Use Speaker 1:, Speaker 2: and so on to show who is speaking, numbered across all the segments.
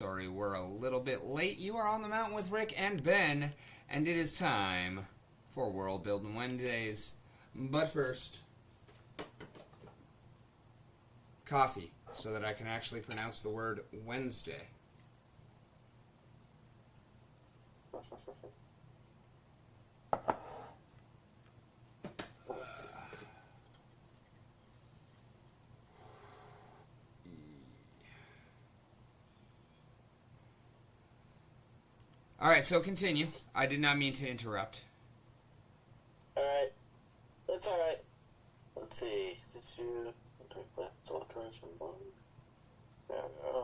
Speaker 1: Sorry, we're a little bit late. You are on the mountain with Rick and Ben, and it is time for World Building Wednesdays. But first, coffee, so that I can actually pronounce the word Wednesday. Alright, so continue. I did not mean to interrupt.
Speaker 2: Alright. That's alright. Let's see. Did you select cards from bottom? Yeah,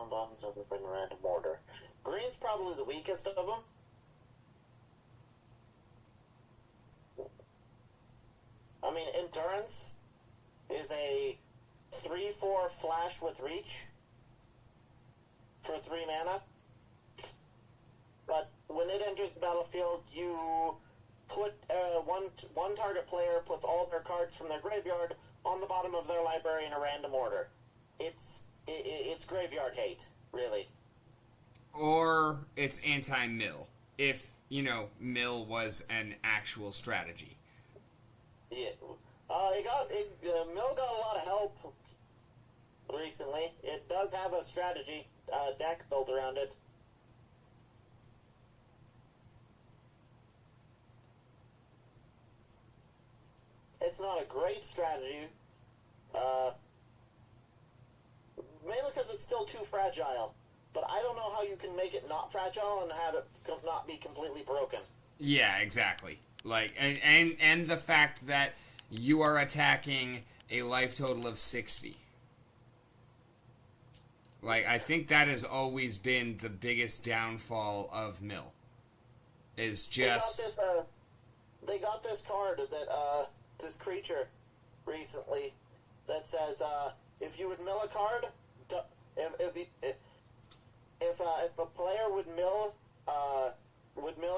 Speaker 2: bottoms of in random order. Green's probably the weakest of them. I mean, Endurance is a 3/4 flash with reach for 3 mana. But when it enters the battlefield, you put one target player puts all their cards from their graveyard on the bottom of their library in a random order. It's graveyard hate, really.
Speaker 1: Or it's anti-mill, if, mill was an actual strategy.
Speaker 2: Yeah. Mill got a lot of help recently. It does have a strategy deck built around it. It's not a great strategy, mainly because it's still too fragile. But I don't know how you can make it not fragile and have it not be completely broken.
Speaker 1: Yeah, exactly. And the fact that you are attacking a life total of 60. I think that has always been the biggest downfall of Mill. Is just...
Speaker 2: They got this card that, this creature recently that says, if you would mill a card, if a player would mill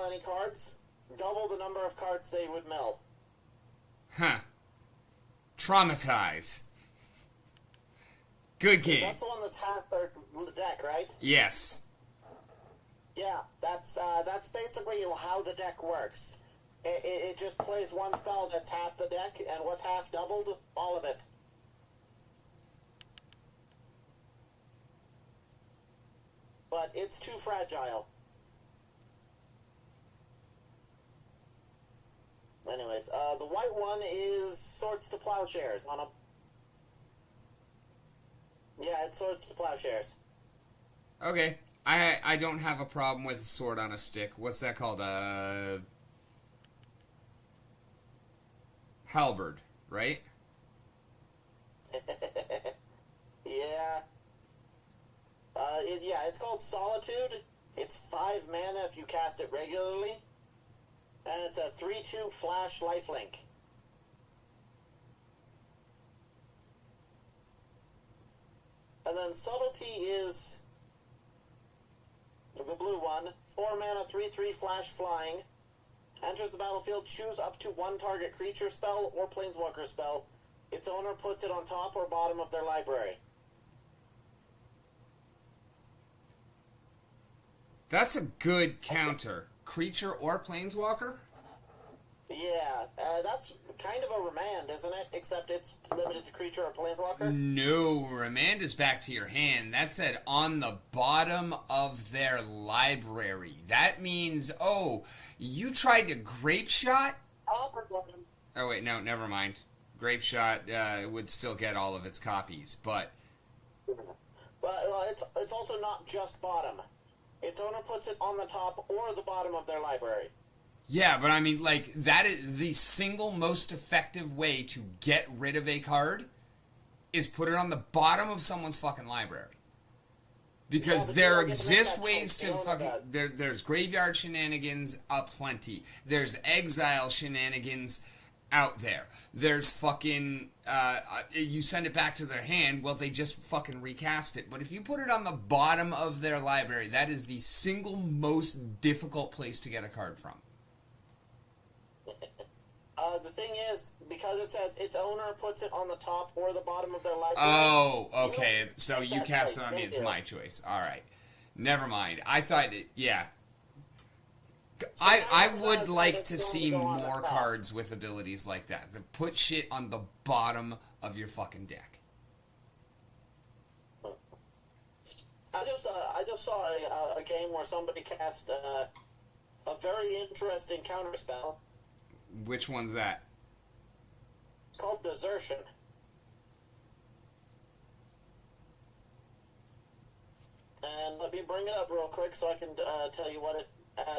Speaker 2: any cards, double the number of cards they would mill.
Speaker 1: Huh. Traumatize. Good game.
Speaker 2: That's the one that's half their deck, right?
Speaker 1: Yes.
Speaker 2: Yeah, that's basically how the deck works. It just plays one spell that's half the deck, and what's half doubled? All of it. But it's too fragile. Anyways, the white one is Swords to Plowshares on a... Yeah, it's Swords to Plowshares.
Speaker 1: Okay. I don't have a problem with sword on a stick. What's that called? Halberd, right?
Speaker 2: Yeah. It's called Solitude. It's 5 mana if you cast it regularly. And it's a 3/2 flash lifelink. And then Subtlety is the blue one. 4 mana, 3/3 flash flying. Enters the battlefield, choose up to one target creature spell or planeswalker spell. Its owner puts it on top or bottom of their library.
Speaker 1: That's a good counter. Creature or planeswalker?
Speaker 2: Yeah, that's kind of a remand, isn't it? Except it's limited to creature or planeswalker.
Speaker 1: No, remand is back to your hand. That said on the bottom of their library. That means, you tried to Grape Shot?
Speaker 2: Top or bottom?
Speaker 1: Oh, wait, no, never mind. Grape Shot would still get all of its copies, but...
Speaker 2: Well, it's also not just bottom. Its owner puts it on the top or the bottom of their library.
Speaker 1: Yeah, but I mean, that is the single most effective way to get rid of a card is put it on the bottom of someone's fucking library. Because there exist ways to fucking... There's graveyard shenanigans aplenty. There's exile shenanigans out there. There's fucking... you send it back to their hand, well, they just fucking recast it. But if you put it on the bottom of their library, that is the single most difficult place to get a card from.
Speaker 2: The thing is, because it says its owner puts it on the top or the bottom of their library...
Speaker 1: Oh, okay. So you cast it on me, it's my choice. Alright. Never mind. I thought, yeah.
Speaker 2: So
Speaker 1: I
Speaker 2: now
Speaker 1: would
Speaker 2: it's
Speaker 1: like
Speaker 2: it's
Speaker 1: to
Speaker 2: going
Speaker 1: see
Speaker 2: go on the
Speaker 1: more
Speaker 2: top.
Speaker 1: cards with abilities like that. That put shit on the bottom of your fucking deck.
Speaker 2: I just saw a game where somebody cast a very interesting counterspell.
Speaker 1: Which one's that?
Speaker 2: It's called Desertion. And let me bring it up real quick so I can tell you what it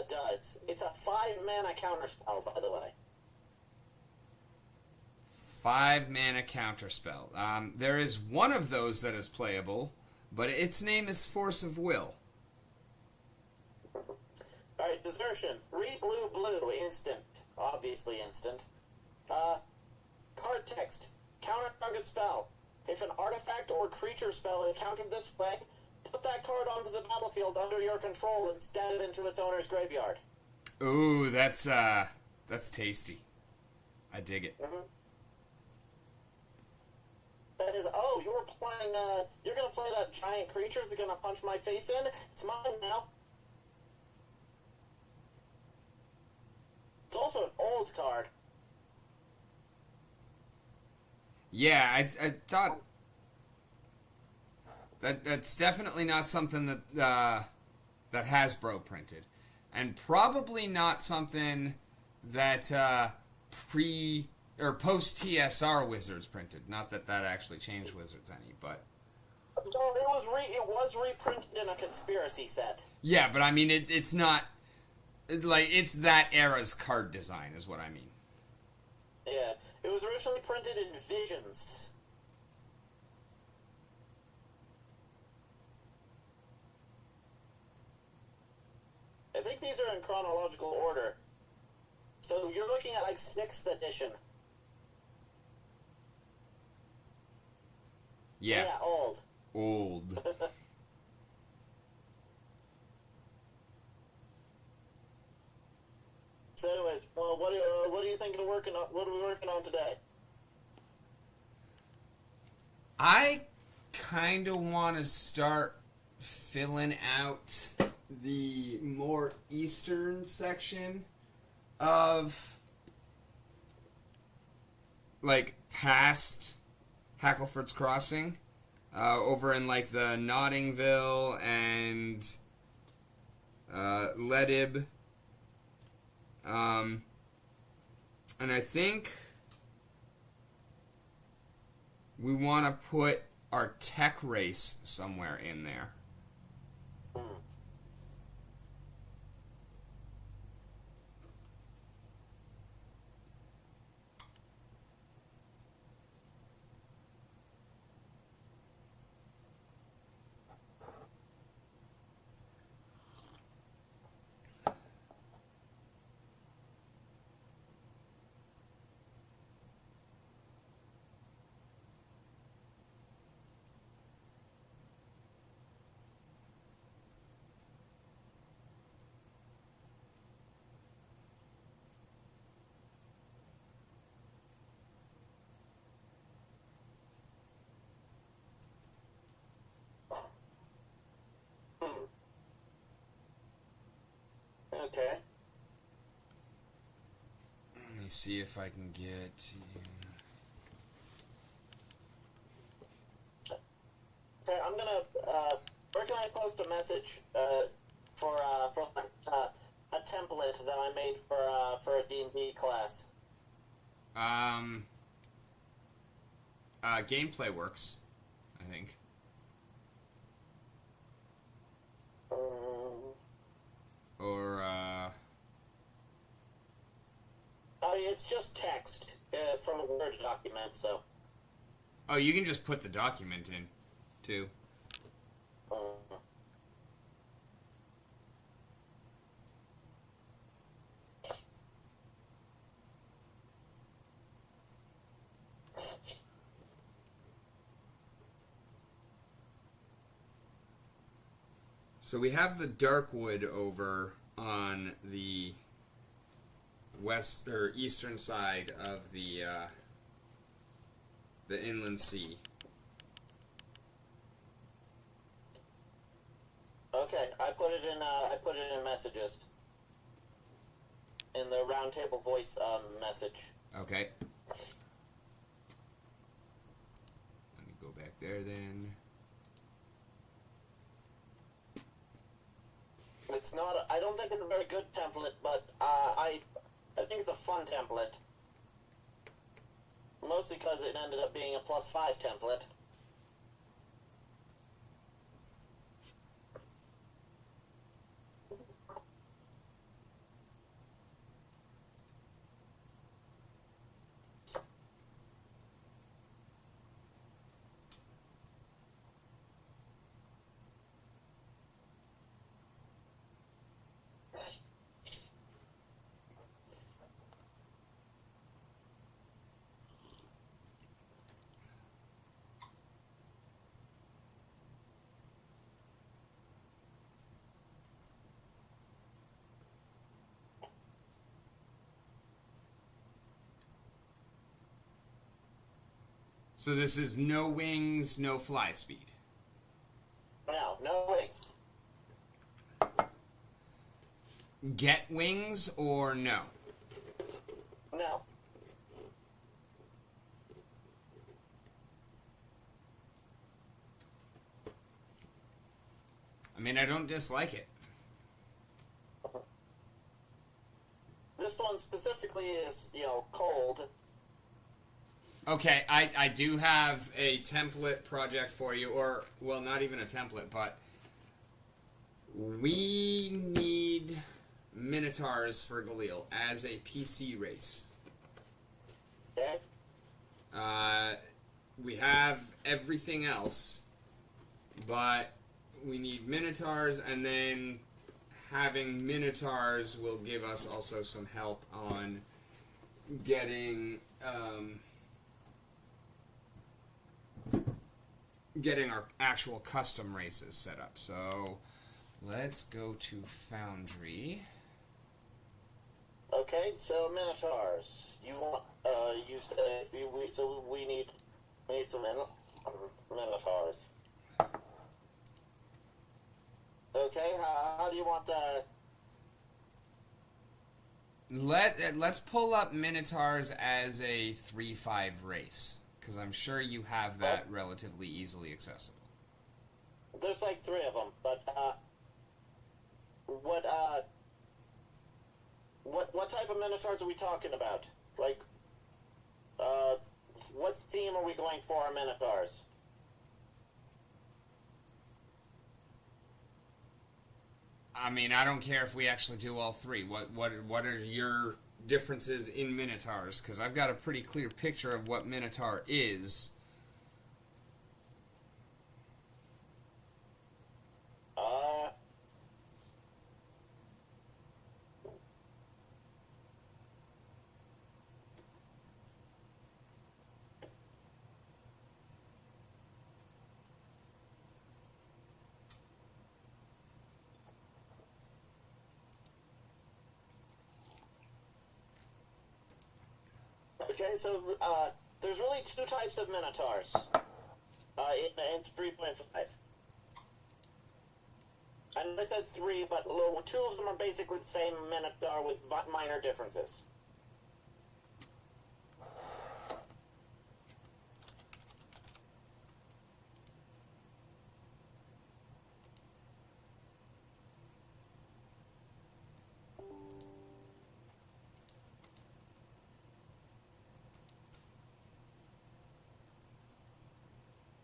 Speaker 2: does. It's a 5-mana counterspell, by the way.
Speaker 1: 5-mana counterspell. There is one of those that is playable, but its name is Force of Will.
Speaker 2: Alright, Desertion. 3 blue, instant. Obviously instant. Card text. Counter target spell. If an artifact or creature spell is countered this way, put that card onto the battlefield under your control and stab it into its owner's graveyard.
Speaker 1: Ooh, that's tasty. I dig it.
Speaker 2: Mm-hmm. That is, you were playing, you're gonna play that giant creature that's gonna punch my face in? It's mine now. It's also an old card.
Speaker 1: Yeah, I thought that's definitely not something that that Hasbro printed, and probably not something that pre or post TSR Wizards printed. Not that actually changed Wizards any, but
Speaker 2: No, it was reprinted in a conspiracy set.
Speaker 1: yeah, but I mean it's not like it's that era's card design is what I mean.
Speaker 2: Yeah, it was originally printed in Visions. I think these are in chronological order. So you're looking at like 6th edition.
Speaker 1: Yeah,
Speaker 2: So yeah, old.
Speaker 1: old.
Speaker 2: So anyways, well, what do you think of working on? What are we working on today?
Speaker 1: I kind of want to start filling out the more eastern section of like past Hackleford's Crossing, over in like the Nottingville and Ledib, and I think we want to put our tech race somewhere in there.
Speaker 2: Hmm. Hmm. Okay.
Speaker 1: Let me see if I can get
Speaker 2: Okay, I'm gonna. Where can I post a message for a template that I made for a D&D class?
Speaker 1: Gameplay Works, I think. Or
Speaker 2: It's just text from a Word document, so.
Speaker 1: oh, you can just put the document in too. So we have the Darkwood over on the west or eastern side of the inland sea.
Speaker 2: Okay, I put it in. I put it in messages. In the roundtable voice message.
Speaker 1: Okay. Let me go back there then.
Speaker 2: It's not. I don't think it's a very good template, but I think it's a fun template. Mostly because it ended up being a +5 template.
Speaker 1: So this is no wings, no fly speed.
Speaker 2: No wings.
Speaker 1: Get wings or no?
Speaker 2: No.
Speaker 1: I mean, I don't dislike it.
Speaker 2: This one specifically is, cold.
Speaker 1: Okay, I do have a template project for you, or, well, not even a template, but we need Minotaurs for Galil as a PC race.
Speaker 2: Okay?
Speaker 1: We have everything else, but we need Minotaurs, and then having Minotaurs will give us also some help on getting our actual custom races set up. So let's go to Foundry.
Speaker 2: Okay, so Minotaurs. You want, you said, so we need some Minotaurs. Okay, how do you want that?
Speaker 1: Let's pull up Minotaurs as a 3-5 race, because I'm sure you have that relatively easily accessible.
Speaker 2: There's like 3 of them, but what type of Minotaurs are we talking about? Like, what theme are we going for our Minotaurs?
Speaker 1: I mean, I don't care if we actually do all 3. What are your differences in Minotaurs? Because I've got a pretty clear picture of what Minotaur is.
Speaker 2: Okay, so there's really 2 types of Minotaurs in 3.5. And I said 3, but 2 of them are basically the same Minotaur with minor differences.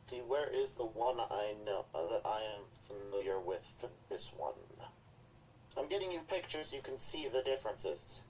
Speaker 2: See, where is the one I know that I am familiar with for this one? I'm getting you pictures so you can see the differences.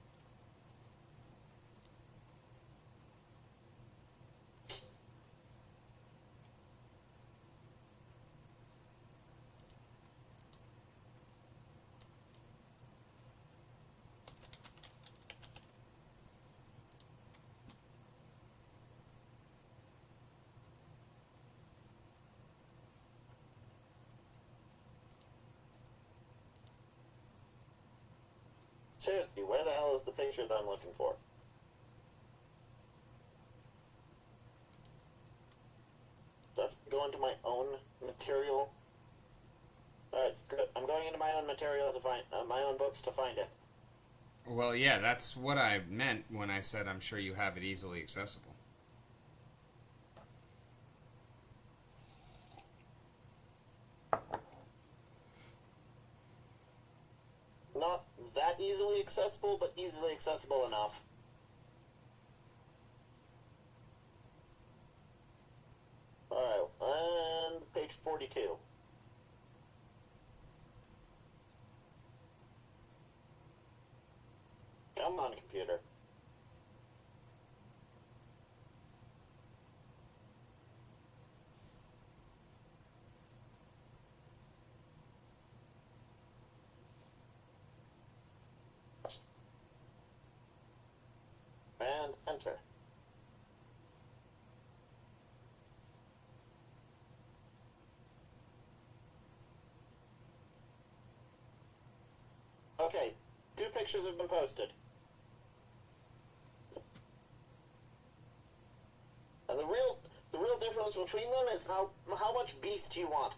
Speaker 2: Seriously, where the hell is the picture that I'm looking for? Do I have to go into my own material? Alright, good. I'm going into my own material to find my own books to find it.
Speaker 1: Well, yeah, that's what I meant when I said I'm sure you have it easily accessible.
Speaker 2: Not that easily accessible, but easily accessible enough. Alright, and page 42. Come on, computer. And enter. Okay, 2 pictures have been posted. And the real difference between them is how much beast you want.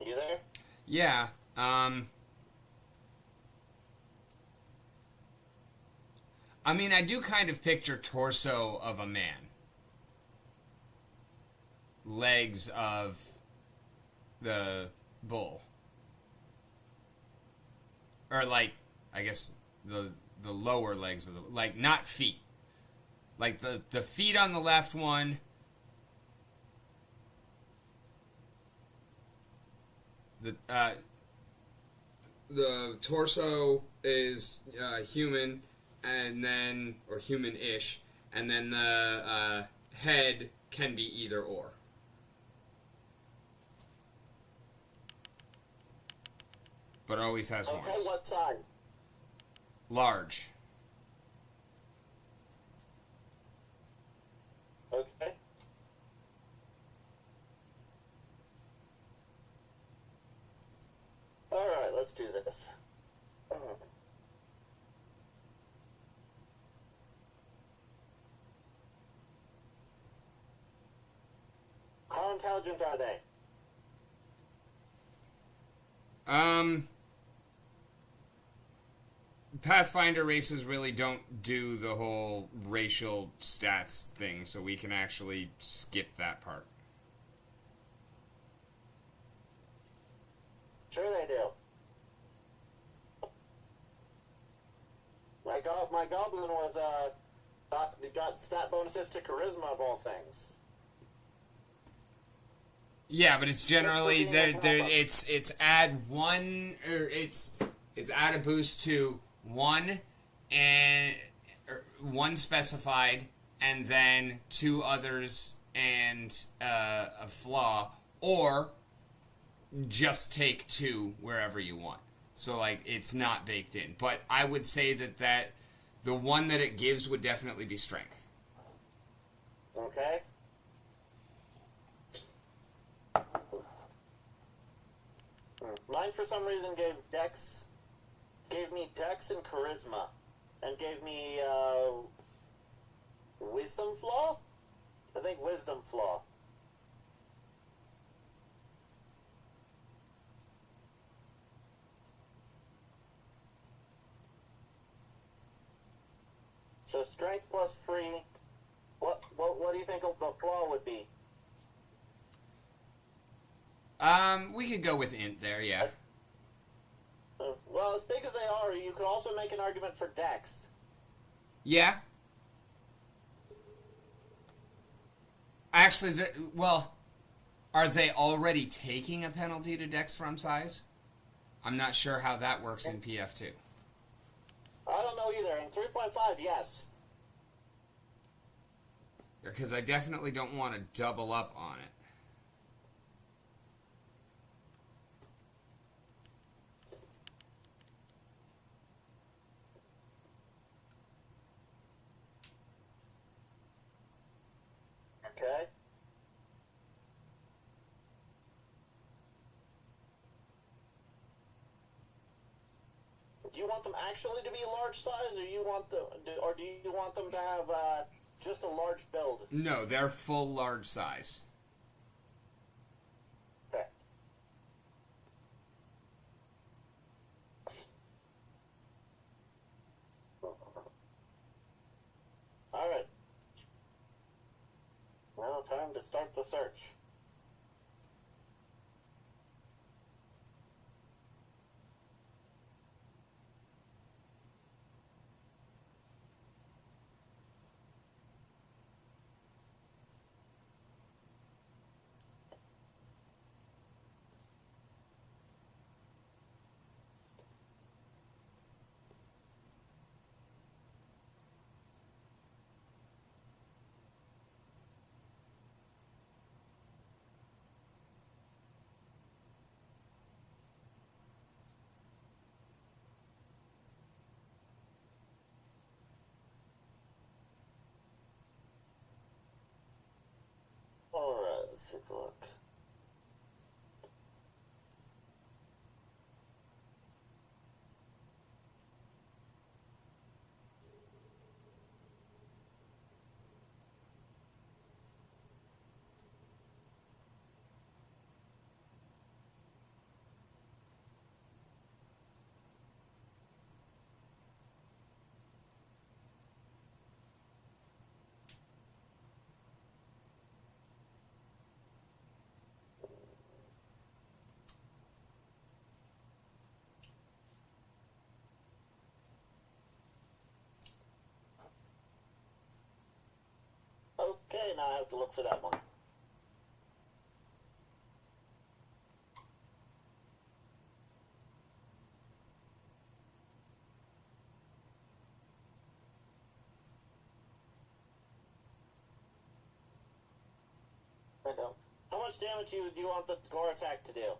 Speaker 2: You there?
Speaker 1: Yeah, I mean, I do kind of picture torso of a man. Legs of the bull. Or, like, I guess the lower legs of the... Like, not feet. Like, the feet on the left one... The torso is human, and then, or human-ish, and then the head can be either or. But always has horns.
Speaker 2: Okay, what side?
Speaker 1: Large.
Speaker 2: Okay. Alright, let's do this. How intelligent are they?
Speaker 1: Pathfinder races really don't do the whole racial stats thing, so we can actually skip that part.
Speaker 2: Sure they do. My goblin was got stat bonuses to charisma of all things.
Speaker 1: Yeah, but it's generally it's add one, or it's add a boost to one and one specified, and then 2 others and a flaw, or just take 2 wherever you want. So, like, it's not baked in. But I would say that the one that it gives would definitely be strength.
Speaker 2: Okay. Mine, for some reason, gave me dex and charisma, and gave me wisdom flaw. I think wisdom flaw. So strength plus free. What do you think the flaw would be?
Speaker 1: We could go with int there, yeah.
Speaker 2: Well, as big as they are, you could also make an argument for dex.
Speaker 1: Yeah. Actually, well, are they already taking a penalty to dex from size? I'm not sure how that works in PF2.
Speaker 2: I don't know either. In 3.5, yes.
Speaker 1: Because I definitely don't want to double up on it.
Speaker 2: do you want them actually to be large size, or do you want them to have just a large build?
Speaker 1: No, they're full large size.
Speaker 2: Okay. All right. Now time to start the search. Alright, let's take a look. Okay, now I have to look for that one. I don't. How much damage do you want the gore attack to do?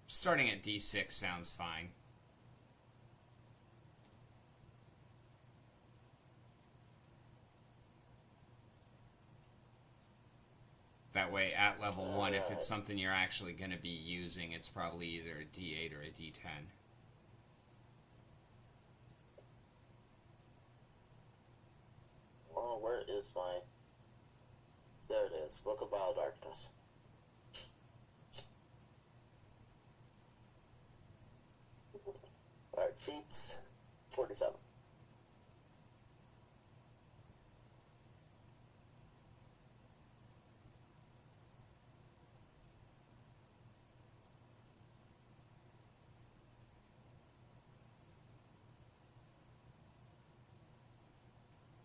Speaker 1: Starting at D6 sounds fine. That way, at level 1, if it's something you're actually going to be using, it's probably either a D8 or a D10.
Speaker 2: Oh, where is my... There it is. Book of Vile Darkness. Alright, feats. 47.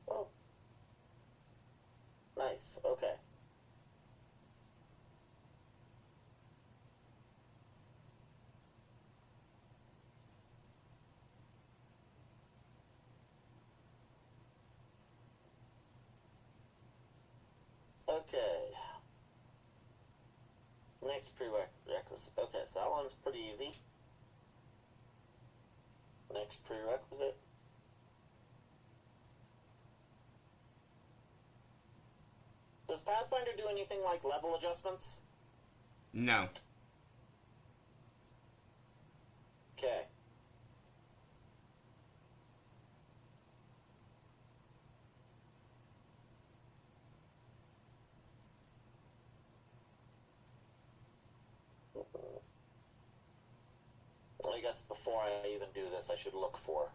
Speaker 2: Oh. Nice, okay. Okay. Next prerequisite. Okay, so that one's pretty easy. Next prerequisite. Does Pathfinder do anything like level adjustments?
Speaker 1: No.
Speaker 2: Okay. I guess before I even do this, I should look for.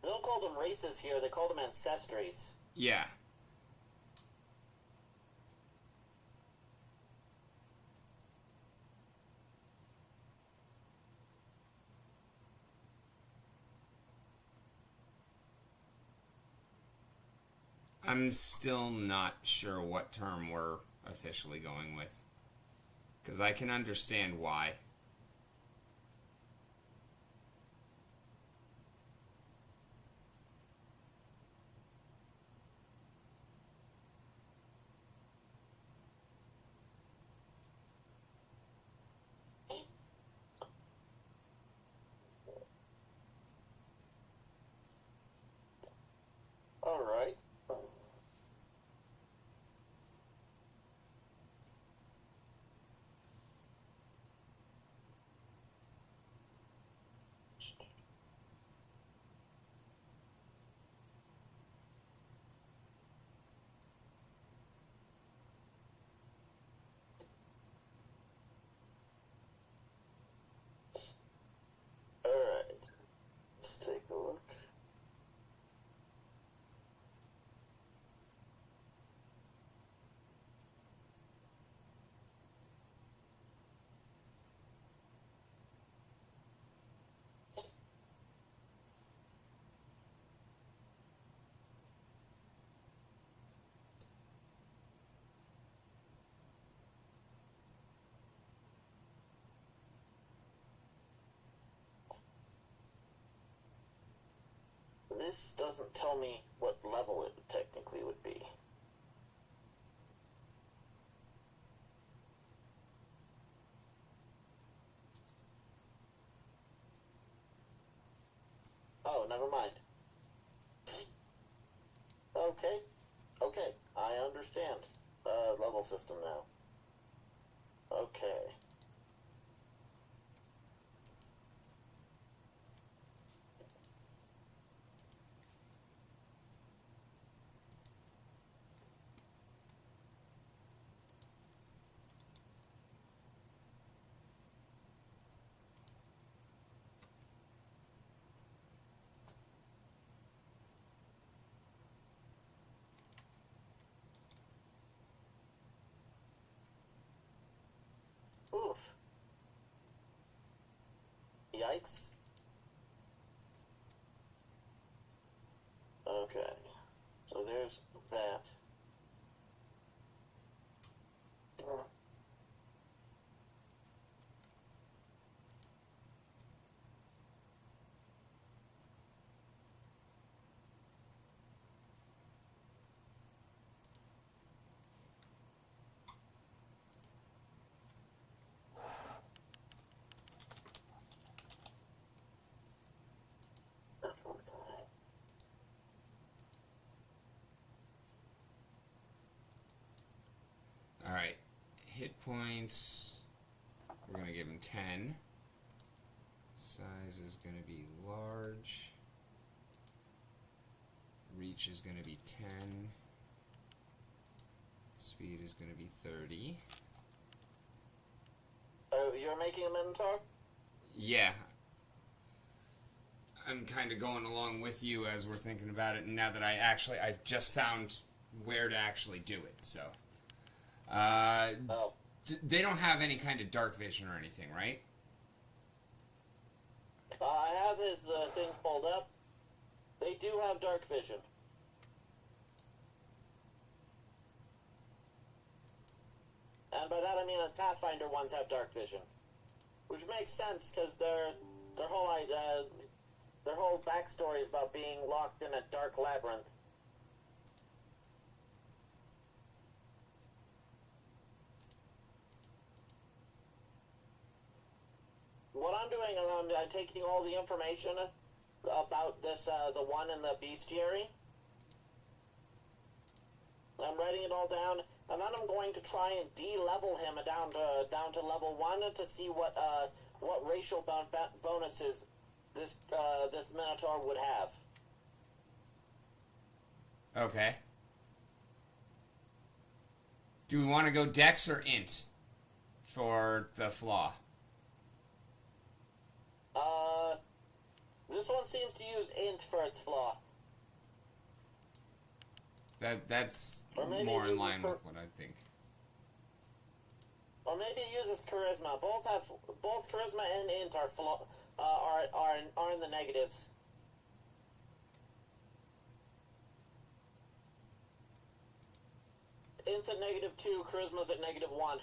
Speaker 2: They don't call them races here, they call them ancestries.
Speaker 1: Yeah. I'm still not sure what term we're officially going with. Because I can understand why.
Speaker 2: Alright. Alright. Let's take a look. This doesn't tell me what level it technically would be. Oh, never mind. Okay. Okay, I understand. Level system now. Okay. Oof. Yikes. Okay. So there's that.
Speaker 1: Alright. Hit points. We're going to give him 10. Size is going to be large. Reach is going to be 10. Speed is going to be 30.
Speaker 2: Oh, you're making a Minotaur?
Speaker 1: Yeah. I'm kind of going along with you as we're thinking about it, and now that I've just found where to actually do it, so.
Speaker 2: Oh.
Speaker 1: They don't have any kind of dark vision or anything, right?
Speaker 2: I have his thing pulled up. They do have dark vision. And by that I mean the Pathfinder ones have dark vision. Which makes sense, because their whole backstory is about being locked in a dark labyrinth. What I'm doing is I'm taking all the information about this, the one in the bestiary. I'm writing it all down, and then I'm going to try and de-level him down to level 1 to see what racial bonuses this Minotaur would have.
Speaker 1: Okay. Do we want to go Dex or Int for the flaw?
Speaker 2: This one seems to use Int for its flaw.
Speaker 1: That's more in line with what I think.
Speaker 2: Or maybe it uses Charisma. Both Charisma and Int are in the negatives. Int's at -2, Charisma's at -1.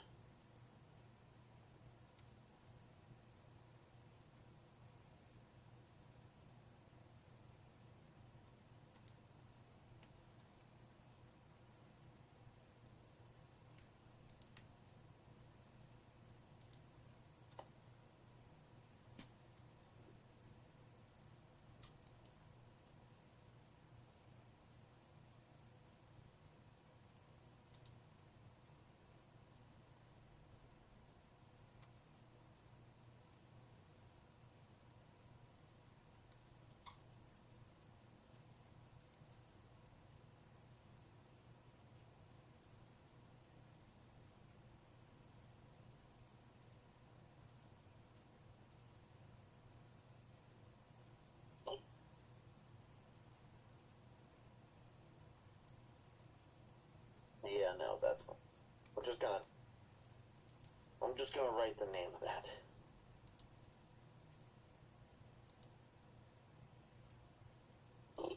Speaker 2: Yeah, no, that's not. I'm just gonna write the name of that.
Speaker 1: What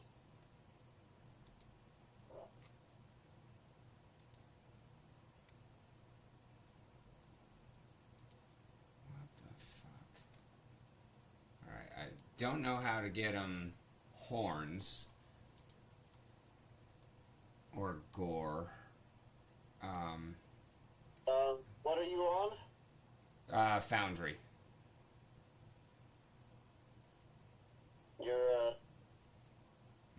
Speaker 1: the fuck? Alright, I don't know how to get them horns. Or gore.
Speaker 2: What are you on?
Speaker 1: Foundry.
Speaker 2: You're,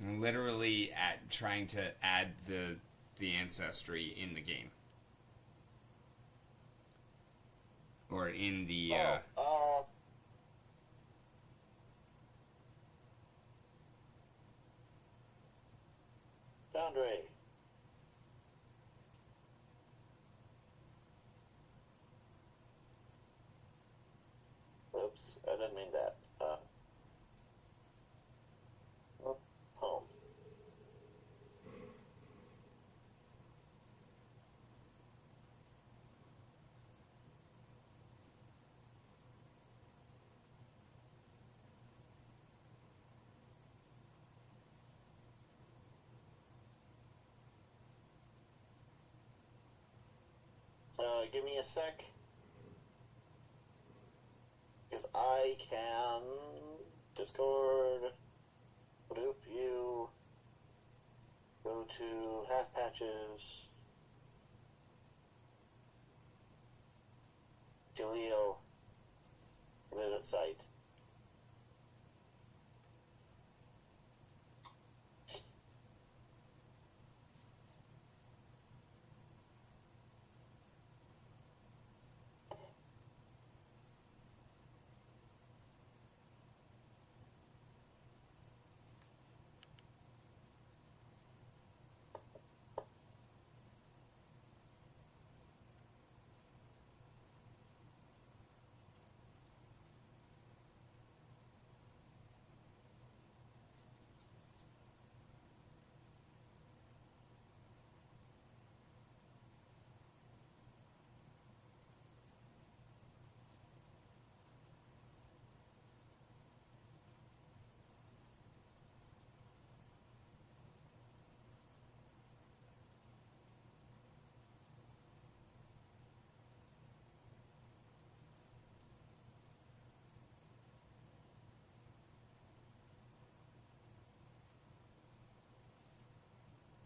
Speaker 1: I'm literally trying to add the ancestry in the game. Or in the,
Speaker 2: Foundry. Oops, I didn't mean that. Home. Give me a sec. Because I can Discord, group you, go to half patches, Jaleel, visit site.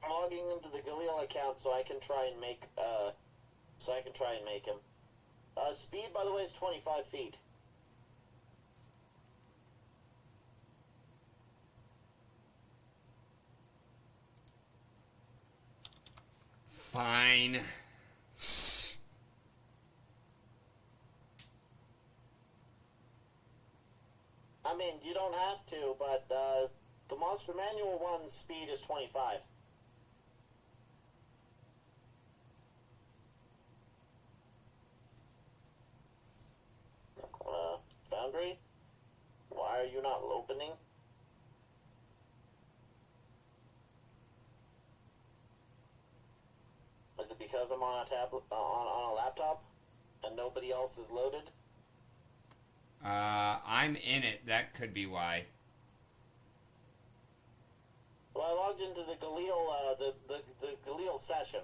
Speaker 2: I'm logging into the Galil account so I can try and make him. Speed, by the way, is 25 feet.
Speaker 1: fine.
Speaker 2: I mean, you don't have to, but the Monster Manual 1's speed is 25. Foundry? Why are you not opening? Is it because I'm on a tablet, on a laptop, and nobody else is loaded?
Speaker 1: I'm in it. That could be why.
Speaker 2: Well, I logged into the Galil, the Galil session.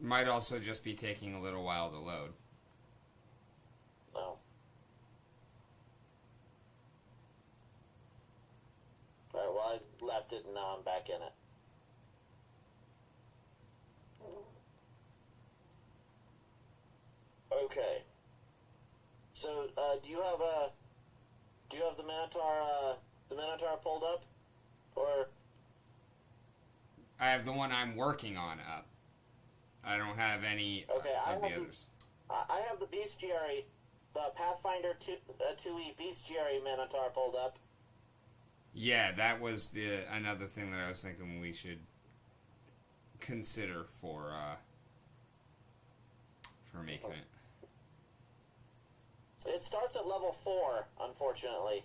Speaker 1: Might also just be taking a little while to load.
Speaker 2: No. Alright, well, I left it and now I'm back in it. Okay. So, do you have the Minotaur pulled up? Or...
Speaker 1: I have the one I'm working on up. I don't have any of the others.
Speaker 2: I have the Bestiary, the Pathfinder 2e Bestiary Minotaur pulled up.
Speaker 1: Yeah, that was another thing that I was thinking we should consider for making it.
Speaker 2: It starts at level 4, unfortunately.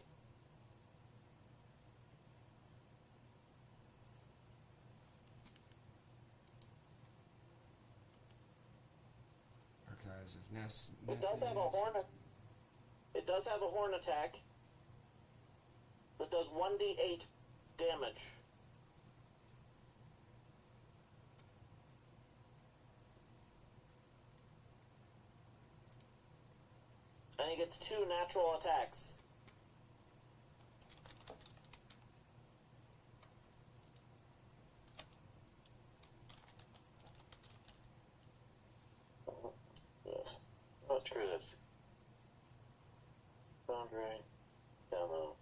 Speaker 1: explosiveness.
Speaker 2: It does have a horn. It does have a horn attack that does 1d8 damage. And he gets 2 natural attacks. Yes. Oh, screw this. Foundry. Demo.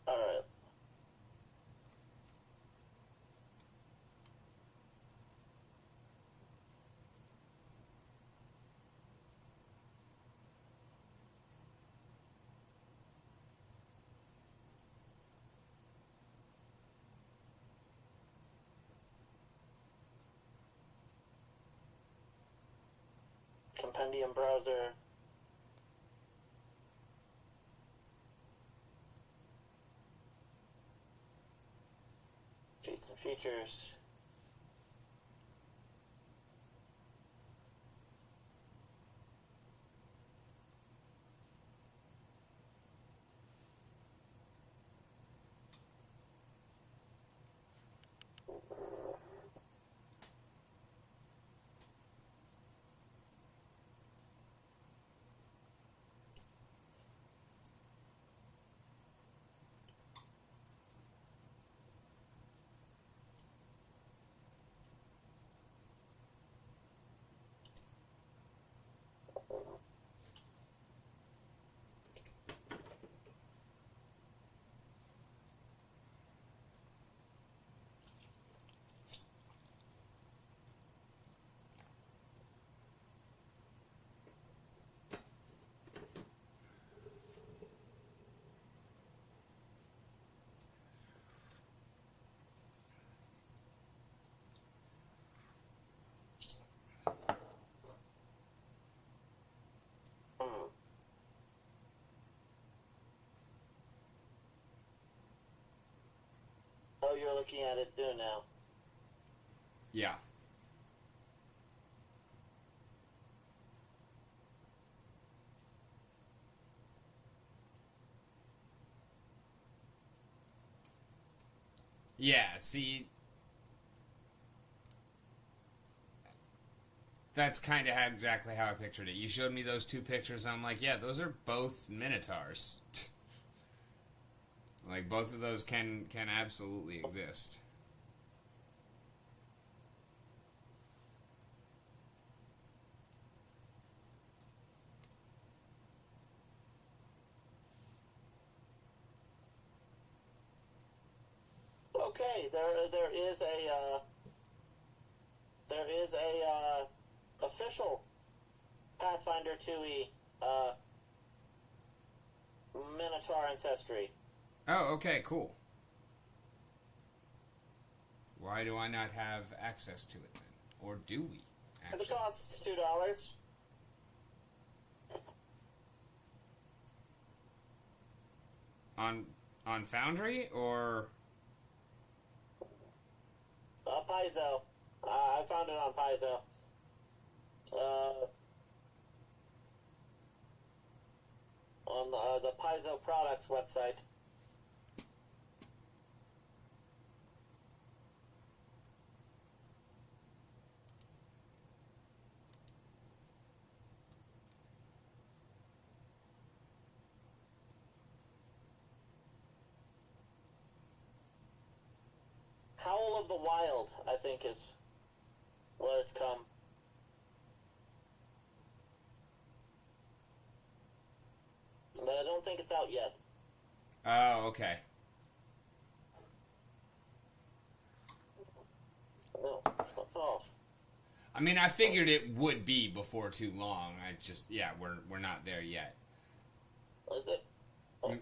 Speaker 2: Alright. Compendium browser. Feats and features. Oh, you're looking at it do now.
Speaker 1: Yeah. Yeah, see, that's kind of exactly how I pictured it. You showed me those 2 pictures, and I'm like, yeah, those are both Minotaurs. Like, both of those can absolutely exist.
Speaker 2: Okay, there is a official Pathfinder 2e Minotaur ancestry.
Speaker 1: Oh, okay, cool. Why do I not have access to it then? Or do we?
Speaker 2: The
Speaker 1: Actually?
Speaker 2: cost's $2.
Speaker 1: On Foundry or
Speaker 2: Paizo. I found it on Paizo. On the Paizo Products website. of the Wild, I think, is what it's come. But I don't think it's out yet.
Speaker 1: Oh, okay.
Speaker 2: No, fuck off.
Speaker 1: I mean, I figured it would be before too long. We're not there yet.
Speaker 2: Is it?
Speaker 1: I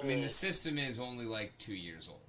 Speaker 1: mean, the system is only like 2 years old.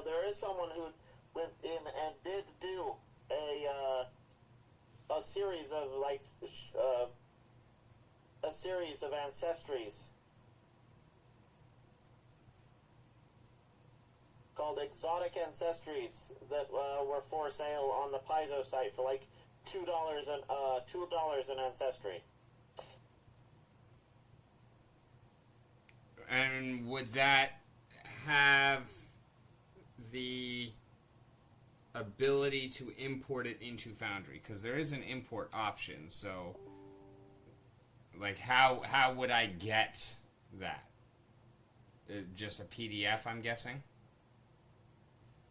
Speaker 2: There is someone who went in and did do a series of a series of ancestries called exotic ancestries that were for sale on the Paizo site for like $2 an ancestry.
Speaker 1: And would that have the ability to import it into Foundry? Because there is an import option, so like how would I get that? Just a PDF, I'm guessing?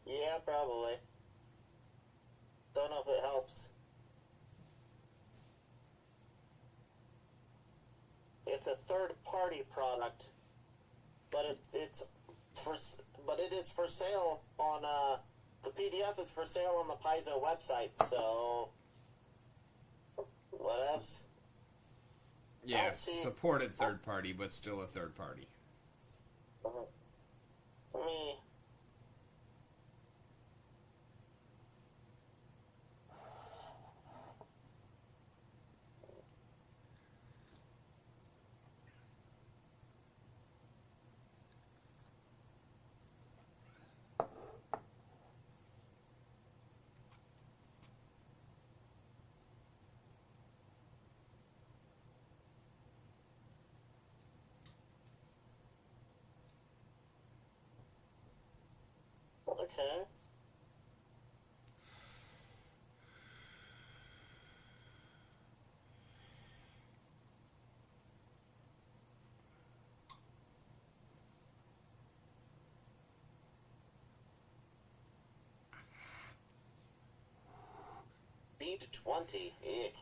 Speaker 2: Yeah, probably. Don't know if it helps. It's a third-party product, but it is for sale on the PDF is for sale on the Paizo website. So whatevs.
Speaker 1: Yeah, supported third party, but still a third party.
Speaker 2: Me. Okay. Speed 20. Eek.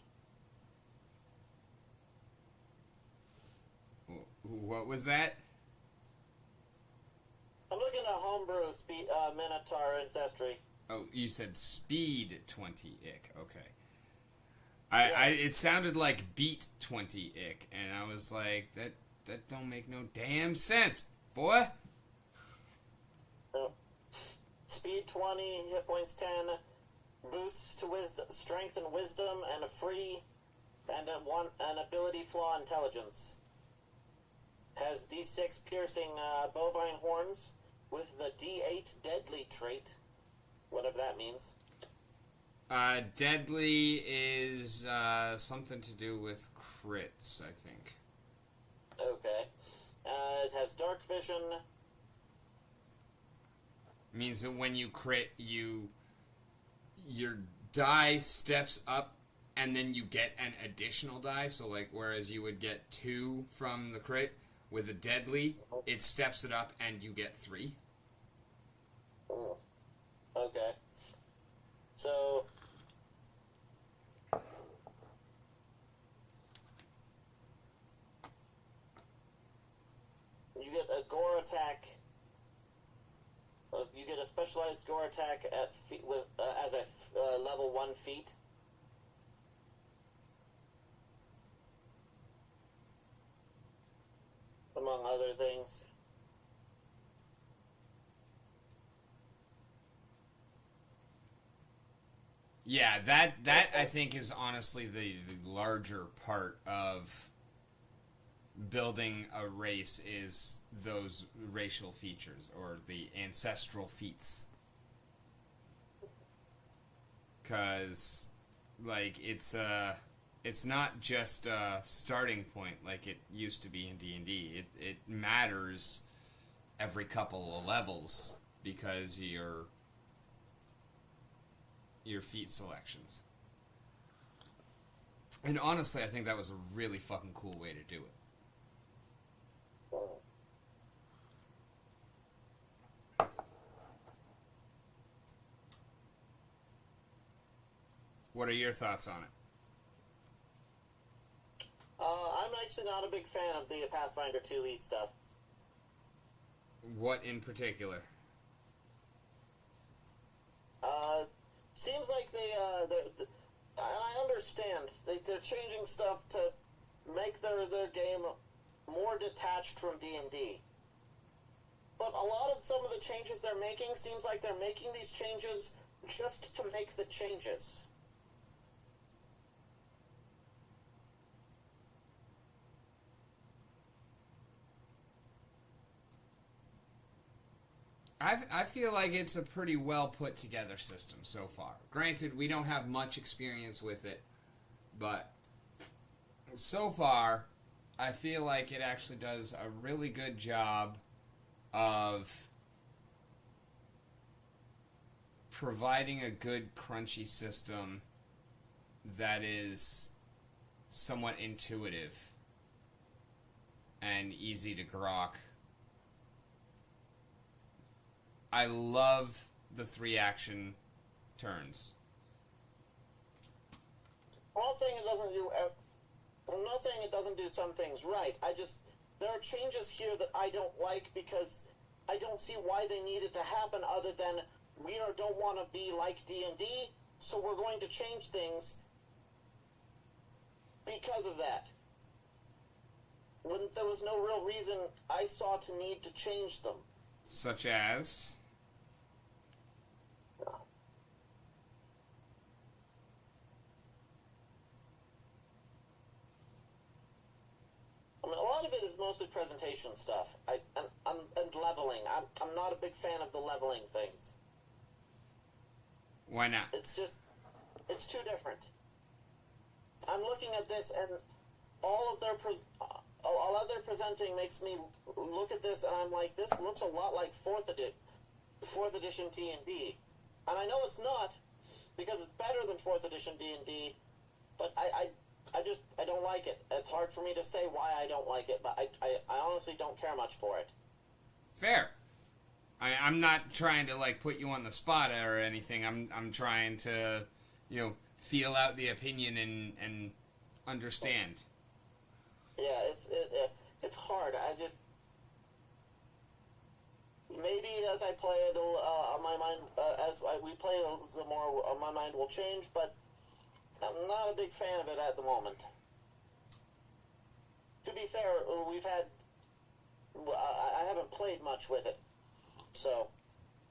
Speaker 1: What was that?
Speaker 2: I'm looking at homebrew speed Minotaur ancestry.
Speaker 1: Oh, you said speed 20 ick. Okay. It sounded like beat 20 ick, and I was like, that don't make no damn sense, boy.
Speaker 2: Speed 20, hit points 10, boosts to wisdom, strength and wisdom, and a free, and an ability flaw intelligence. Has D6 piercing bovine horns with the D8 deadly trait, whatever that means.
Speaker 1: Deadly is something to do with crits, I think.
Speaker 2: Okay. It has dark vision.
Speaker 1: Means that when you crit, your die steps up, and then you get an additional die. So, like, whereas you would get 2 from the crit, with a deadly, it steps it up, and you get 3.
Speaker 2: Okay. So you get a gore attack. You get a specialized gore attack at as a level 1 feat. Among other things.
Speaker 1: Yeah, that I think is honestly the larger part of building a race is those racial features or the ancestral feats. Because, like, it's not just a starting point like it used to be in D&D. It matters every couple of levels because your feat selections. And honestly, I think that was a really fucking cool way to do it. What are your thoughts on it?
Speaker 2: I'm actually not a big fan of the Pathfinder 2e stuff.
Speaker 1: What in particular?
Speaker 2: Seems like I understand. They're changing stuff to make their game more detached from D&D. But a lot of some of the changes they're making seems like they're making these changes just to make the changes.
Speaker 1: I feel like it's a pretty well put together system so far. Granted, we don't have much experience with it, but so far, I feel like it actually does a really good job of providing a good crunchy system that is somewhat intuitive and easy to grok. I love the 3 action turns.
Speaker 2: I'm not saying it doesn't do. I'm not saying it doesn't do some things right. There are changes here that I don't like because I don't see why they needed to happen other than we don't want to be like D&D, so we're going to change things because of that. When there was no real reason I saw to need to change them.
Speaker 1: Such as?
Speaker 2: I mean, a lot of it is mostly presentation stuff. And leveling. I'm not a big fan of the leveling things.
Speaker 1: Why not?
Speaker 2: It's too different. I'm looking at this, and all of their presenting makes me look at this, and I'm like, this looks a lot like 4th edition D&D. And I know it's not, because it's better than 4th edition D&D, but I don't like it. It's hard for me to say why I don't like it, but I honestly don't care much for it.
Speaker 1: Fair. I'm not trying to like put you on the spot or anything. I'm trying to, feel out the opinion and understand.
Speaker 2: Yeah, it's hard. Maybe as I play it, my mind we play it, the more my mind will change. But I'm not a big fan of it at the moment. To be fair, I haven't played much with it, so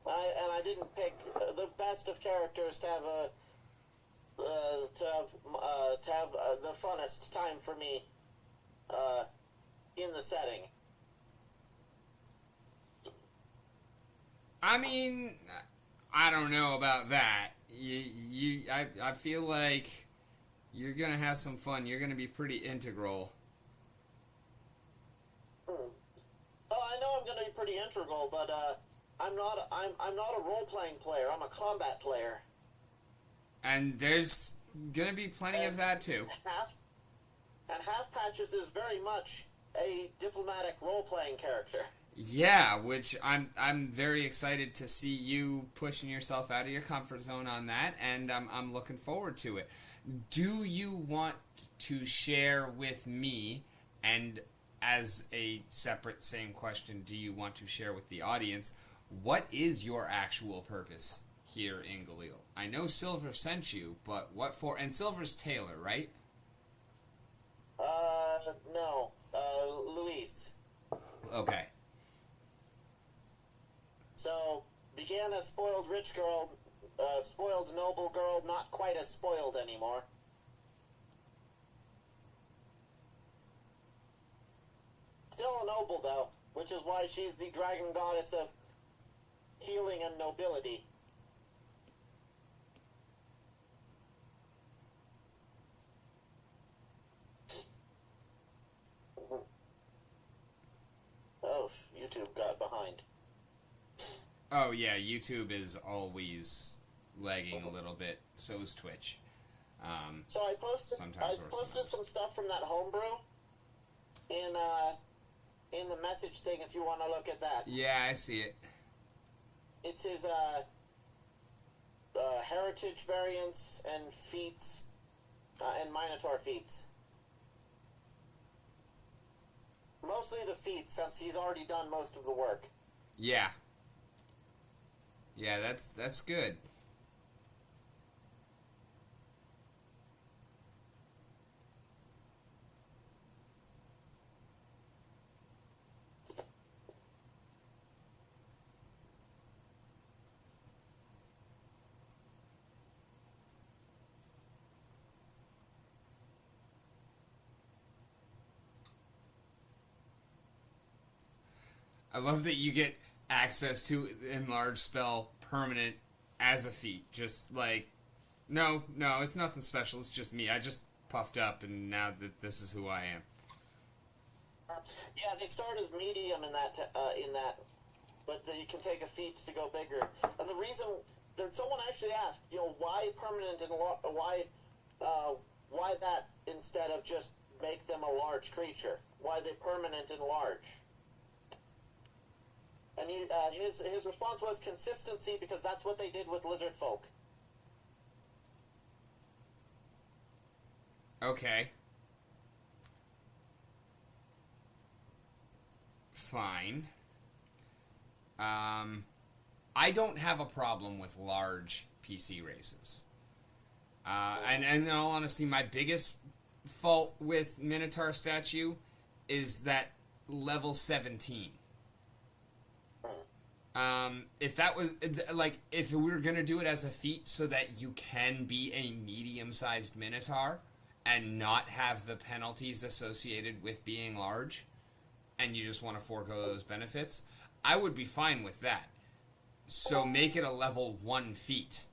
Speaker 2: I didn't pick the best of characters to have the funnest time for me in the setting.
Speaker 1: I mean, I don't know about that. I feel like you're gonna have some fun. You're gonna be pretty integral.
Speaker 2: Oh, I know I'm gonna be pretty integral, but I'm not a role-playing player. I'm a combat player.
Speaker 1: And there's gonna be plenty of that too.
Speaker 2: Half Patches is very much a diplomatic role-playing character.
Speaker 1: Yeah, which I'm very excited to see you pushing yourself out of your comfort zone on that, and I'm looking forward to it. Do you want to share with me, and as a separate same question, do you want to share with the audience, what is your actual purpose here in Galil? I know Silver sent you, but what for? And Silver's Taylor, right?
Speaker 2: No. Louise.
Speaker 1: Okay.
Speaker 2: So, began as spoiled rich girl, spoiled noble girl, not quite as spoiled anymore. Still a noble, though, which is why she's the dragon goddess of healing and nobility. Oh, YouTube got behind.
Speaker 1: Oh yeah, YouTube is always lagging a little bit. So is Twitch.
Speaker 2: So I posted some stuff from that homebrew in the message thing if you want to look at that.
Speaker 1: Yeah, I see it.
Speaker 2: It's his heritage variants and feats and Minotaur feats. Mostly the feats, since he's already done most of the work.
Speaker 1: Yeah. Yeah, that's good. I love that you get access to enlarge spell permanent as a feat. Just like, no, it's nothing special. It's just me. I just puffed up, and now that this is who I am.
Speaker 2: Yeah, they start as medium in that, but you can take a feat to go bigger. And the reason, someone actually asked, why permanent and why that instead of just make them a large creature? Why they permanent and large? And his response was consistency, because that's what they did with lizard folk.
Speaker 1: Okay. Fine. I don't have a problem with large PC races. And in all honesty, my biggest fault with Minotaur statue is that level 17. If that was, like, if we were going to do it as a feat so that you can be a medium-sized Minotaur and not have the penalties associated with being large, and you just want to forego those benefits, I would be fine with that. So make it a level 1 feat.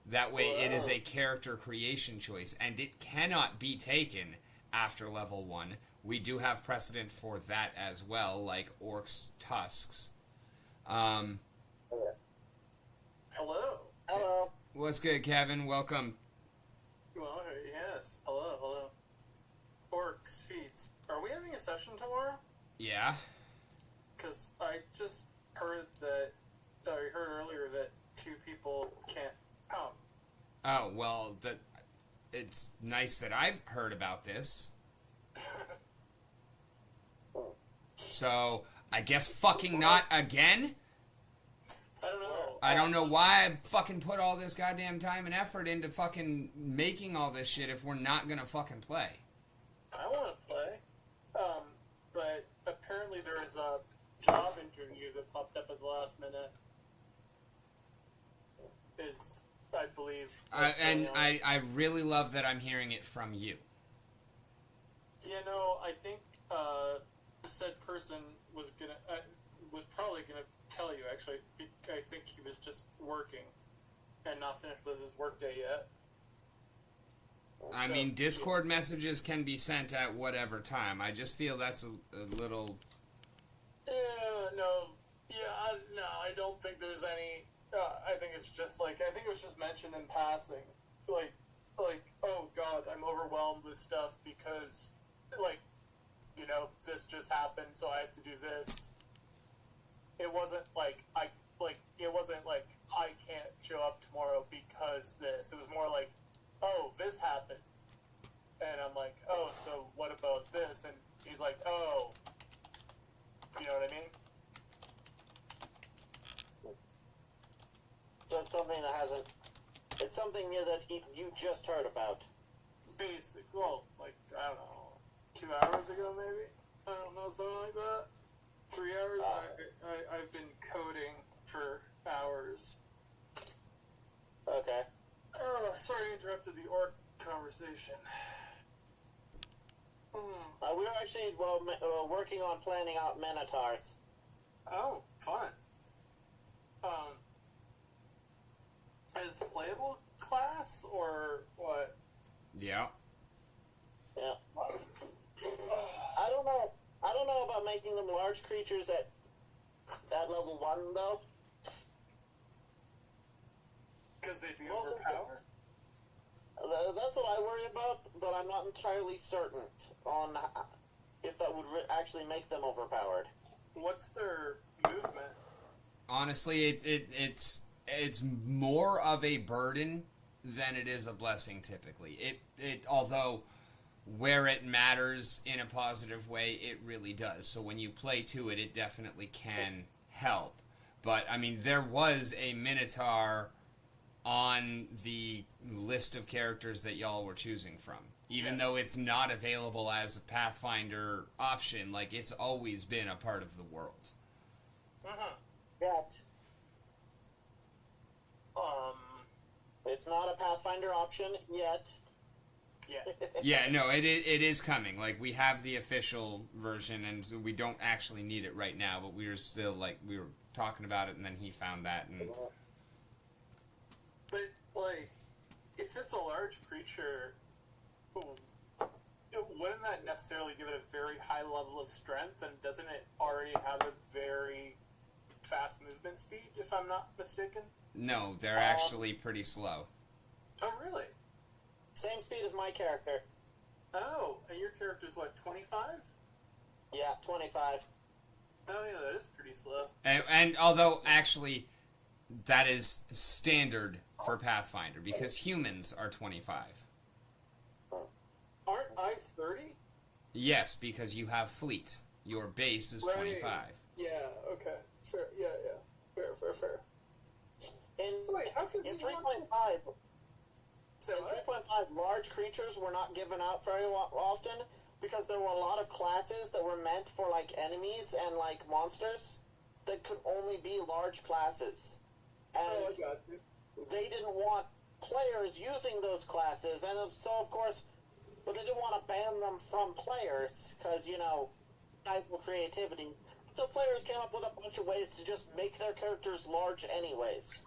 Speaker 1: That way it is a character creation choice, and it cannot be taken after level 1. We do have precedent for that as well, like Orc's Tusks.
Speaker 3: Hello.
Speaker 2: Hello.
Speaker 1: What's good, Kevin? Welcome.
Speaker 3: Well, yes. Hello. Orcs, feats. Are we having a session tomorrow?
Speaker 1: Yeah.
Speaker 3: Because I just heard earlier that 2 people can't come.
Speaker 1: Oh, well, it's nice that I've heard about this. So, I guess fucking not again?
Speaker 3: I don't know.
Speaker 1: I don't know why I fucking put all this goddamn time and effort into fucking making all this shit if we're not gonna fucking play.
Speaker 3: I want to play. But apparently there is a job interview that popped up at the last minute. I believe.
Speaker 1: And I really love that I'm hearing it from you.
Speaker 3: I think said person was probably gonna tell you, actually. I think he was just working and not finished with his workday yet.
Speaker 1: I mean, Discord messages can be sent at whatever time. I just feel that's a little...
Speaker 3: I don't think there's any... I think it's just I think it was just mentioned in passing. Like, oh god, I'm overwhelmed with stuff because, this just happened, so I have to do this. It wasn't I can't show up tomorrow because this. It was more like, oh, this happened. And I'm like, oh, so what about this? And he's like, oh. You know what I mean?
Speaker 2: So it's something that hasn't... It's something new that you just heard about.
Speaker 3: Well, I don't know, 2 hours ago maybe? I don't know, something like that. 3 hours? I've been coding for hours.
Speaker 2: Okay.
Speaker 3: Sorry I interrupted the orc conversation.
Speaker 2: We were actually working on planning out Minotaurs.
Speaker 3: Oh, fun. As playable class or what?
Speaker 1: Yeah.
Speaker 2: Yeah. I don't know. I don't know about making them large creatures at level 1 though.
Speaker 3: Because they'd be
Speaker 2: Also,
Speaker 3: overpowered?
Speaker 2: That's what I worry about, but I'm not entirely certain on if that would actually make them overpowered.
Speaker 3: What's their movement?
Speaker 1: Honestly, it's more of a burden than it is a blessing typically. Although where it matters in a positive way, it really does. So when you play to it, it definitely can help. But I mean, there was a Minotaur on the list of characters that y'all were choosing from. Even though it's not available as a Pathfinder option, like, it's always been a part of the world.
Speaker 2: Yet. It's not a Pathfinder option yet.
Speaker 3: Yeah.
Speaker 1: Yeah, no, it is coming. Like, we have the official version, and so we don't actually need it right now, but we were still, like, we were talking about it, and then he found that, and...
Speaker 3: But, like, if it's a large creature, wouldn't that necessarily give it a very high level of strength, and doesn't it already have a very fast movement speed, if I'm not mistaken?
Speaker 1: No, they're actually pretty slow.
Speaker 3: Oh, really?
Speaker 2: Same speed as my character.
Speaker 3: Oh, and your character's what, 25?
Speaker 2: Yeah, 25.
Speaker 3: Oh, yeah, that is pretty slow.
Speaker 1: And although, actually, that is standard for Pathfinder, because humans are 25.
Speaker 3: Aren't I 30?
Speaker 1: Yes, because you have fleet. Your base is 25.
Speaker 3: Yeah, okay. Fair, yeah. Fair.
Speaker 2: In,
Speaker 3: So wait, how could
Speaker 2: in
Speaker 3: these
Speaker 2: 3.5,
Speaker 3: So
Speaker 2: in 3.5, large creatures were not given out very often because there were a lot of classes that were meant for, like, enemies and, like, monsters that could only be large classes. And
Speaker 3: I got you.
Speaker 2: they didn't want players using those classes, and so, of course, but they didn't want to ban them from players because, you know, tribal creativity. So players came up with a bunch of ways to just make their characters large anyways.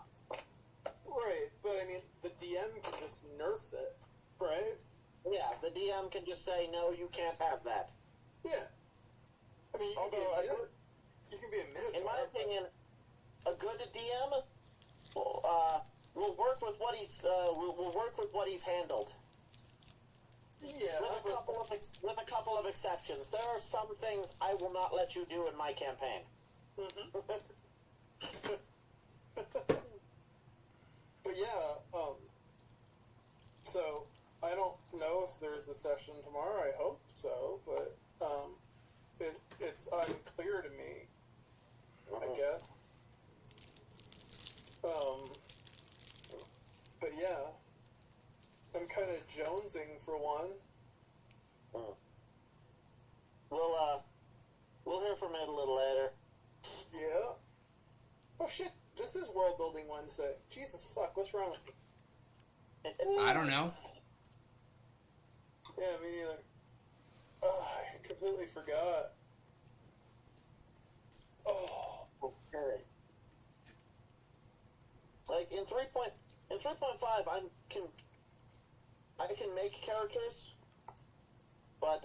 Speaker 3: Right, but I mean, the DM can just nerf it, right?
Speaker 2: Yeah, the DM can just say, no, you can't have that.
Speaker 3: Yeah. I mean, you can be a minotaur.
Speaker 2: In my opinion, a good DM will work with what he's will work with what he's handled.
Speaker 3: Yeah.
Speaker 2: With a couple of exceptions. There are some things I will not let you do in my campaign.
Speaker 3: But yeah, so I don't know if there's a session tomorrow. I hope so, but it's unclear to me, I guess. But yeah, I'm kind of jonesing for one.
Speaker 2: We'll hear from it a little later.
Speaker 3: Yeah. Oh shit! This is World Building Wednesday. Jesus fuck! What's wrong with me?
Speaker 1: I don't know.
Speaker 3: Yeah, me neither. I completely forgot. Oh.
Speaker 2: Okay. Like in 3.5, I can make characters, but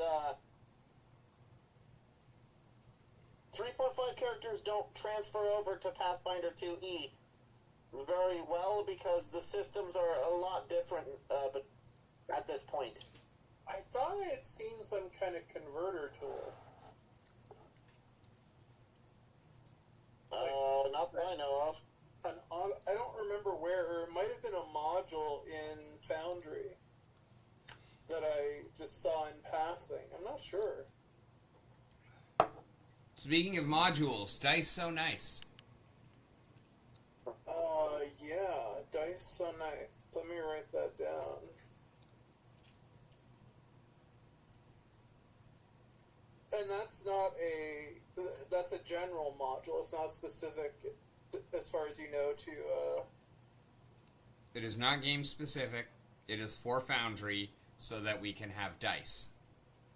Speaker 2: 3.5 characters don't transfer over to Pathfinder 2E very well because the systems are a lot different. But at this point,
Speaker 3: I thought I had seen some kind of converter tool.
Speaker 2: not that I know of.
Speaker 3: I don't remember where, or it might have been a module in Foundry that I just saw in passing. I'm not sure.
Speaker 1: Speaking of modules, Dice So Nice.
Speaker 3: Yeah, Dice So Nice. Let me write that down. And that's a general module. It's not specific, as far as you know, to,
Speaker 1: It is not game specific. It is for Foundry so that we can have dice.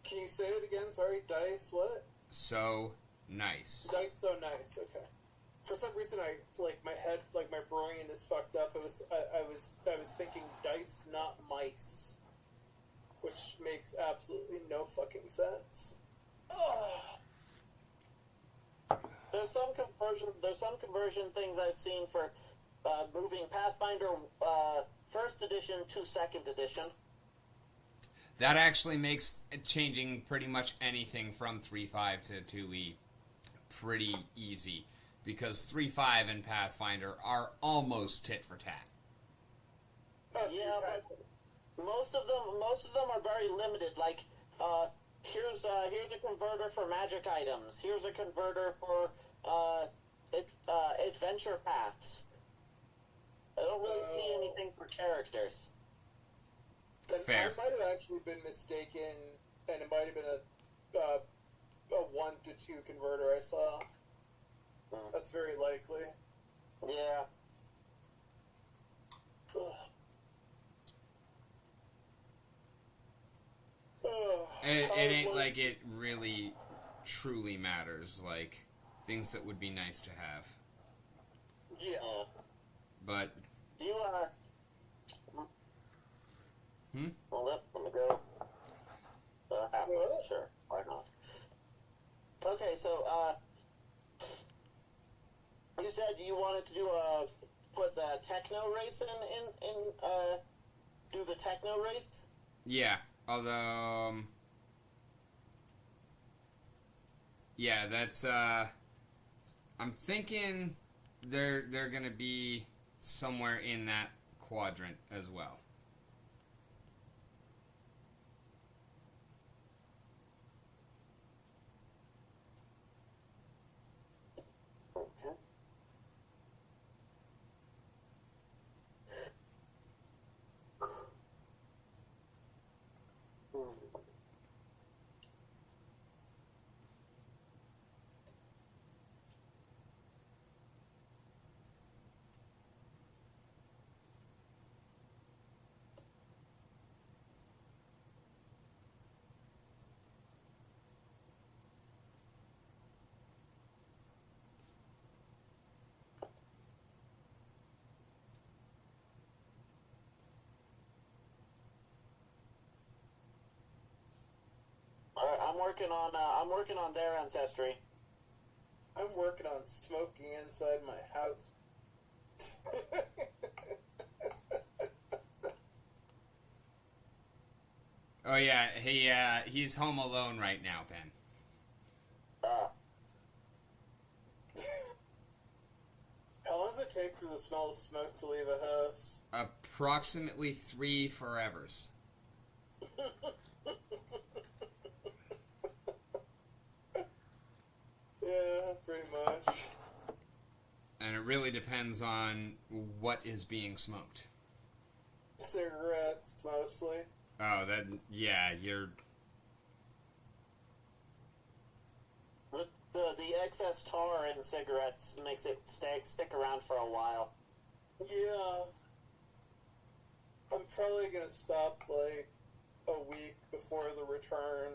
Speaker 3: Can you say it again? Sorry, dice. What?
Speaker 1: So nice.
Speaker 3: Dice so nice. Okay. For some reason, my head, my brain is fucked up. I was thinking dice, not mice, which makes absolutely no fucking sense.
Speaker 2: There's some conversion things I've seen for moving Pathfinder first edition to second edition.
Speaker 1: That actually makes changing pretty much anything from 3.5 to 2e pretty easy, because 3.5 and Pathfinder are almost tit for tat.
Speaker 2: Yeah, but most of them are very limited. Like, here's a converter for magic items. Here's a converter for adventure paths. I don't really see anything for characters.
Speaker 1: Fair.
Speaker 3: I might have actually been mistaken, and it might have been a 1 to 2 converter I saw. That's very likely.
Speaker 2: Yeah.
Speaker 1: It ain't like it really truly matters, like things that would be nice to have.
Speaker 3: Yeah.
Speaker 2: Well,
Speaker 1: But
Speaker 2: let me go. Sure, why not? Okay, so you said you wanted to do put the techno race in do the techno race.
Speaker 1: yeah, although yeah, that's I'm thinking they're gonna be somewhere in that quadrant as well.
Speaker 2: Okay. All right, I'm working on their ancestry.
Speaker 3: I'm working on smoking inside my house.
Speaker 1: Oh yeah, he's home alone right now, Ben.
Speaker 3: How long does it take for the smell of smoke to leave a house?
Speaker 1: Approximately 3 forevers.
Speaker 3: Yeah, pretty much.
Speaker 1: And it really depends on what is being smoked.
Speaker 3: Cigarettes, mostly.
Speaker 1: Oh, yeah, you're...
Speaker 2: The excess tar in cigarettes makes it stick around for a while.
Speaker 3: Yeah. I'm probably gonna stop, a week before the return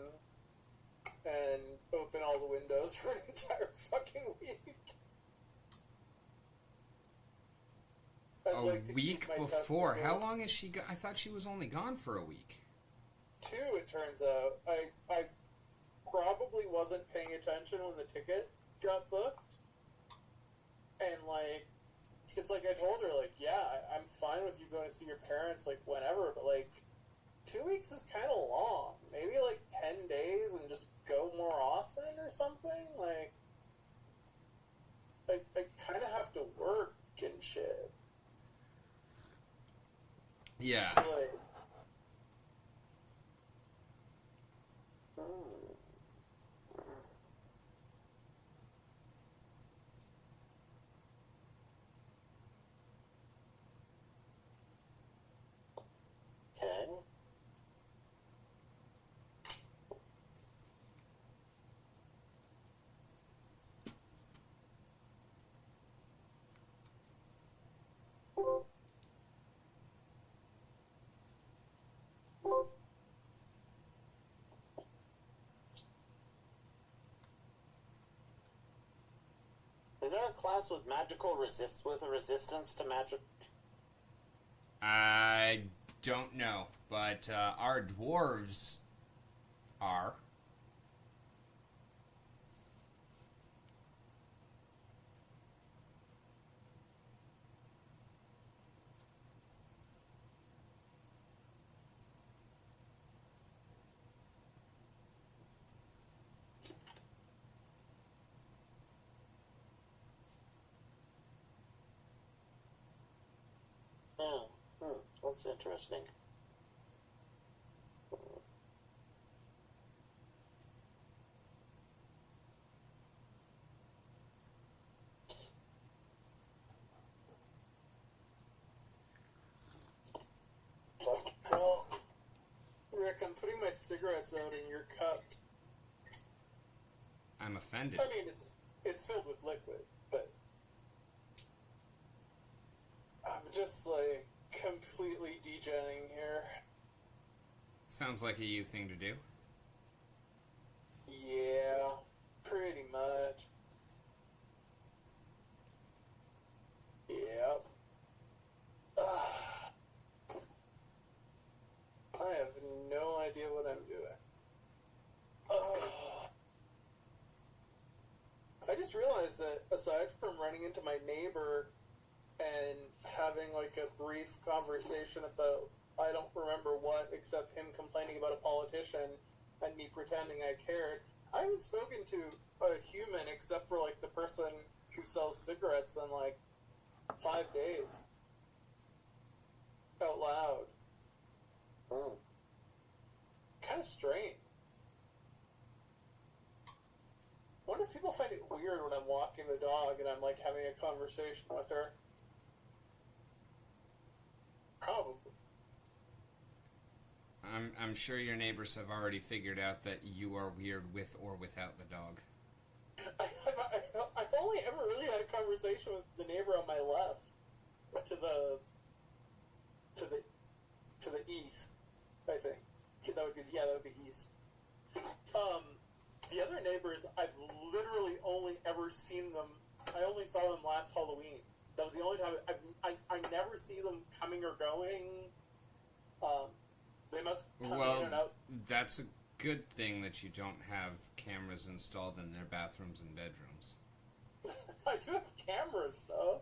Speaker 3: and open all the windows for an entire fucking week.
Speaker 1: A week before? How long is she I thought she was only gone for a week.
Speaker 3: 2, it turns out. I probably wasn't paying attention when the ticket got booked. And, it's like I told her, yeah, I'm fine with you going to see your parents, whenever, but, 2 weeks is kind of long. Maybe, 10 days and just go more often or something? I kind of have to work and shit.
Speaker 1: Yeah.
Speaker 3: So,
Speaker 2: Okay. there a class with with a resistance to magic?
Speaker 1: I don't know, but our dwarves are.
Speaker 2: That's interesting.
Speaker 3: Well, Rick, I'm putting my cigarettes out in your cup.
Speaker 1: I'm offended.
Speaker 3: I mean, it's filled with liquid, but I'm just, like, completely degenerating here.
Speaker 1: Sounds like a you thing to do.
Speaker 3: Yeah, pretty much. Yep. I have no idea what I'm doing. I just realized that aside from running into my neighbor and having like a brief conversation about I don't remember what except him complaining about a politician and me pretending I cared, I haven't spoken to a human except for like the person who sells cigarettes in like 5 days. Out loud. Kind of strange. Wonder if people find it weird when I'm walking the dog and I'm like having a conversation with her. Probably.
Speaker 1: I'm sure your neighbors have already figured out that you are weird with or without the dog.
Speaker 3: I've only ever really had a conversation with the neighbor on my left, to the east, I think. That would be east. The other neighbors, I've literally only ever seen them. I only saw them last Halloween. That was the only time. I never see them coming or going. They must come in and out.
Speaker 1: That's a good thing that you don't have cameras installed in their bathrooms and bedrooms.
Speaker 3: I do have cameras, though.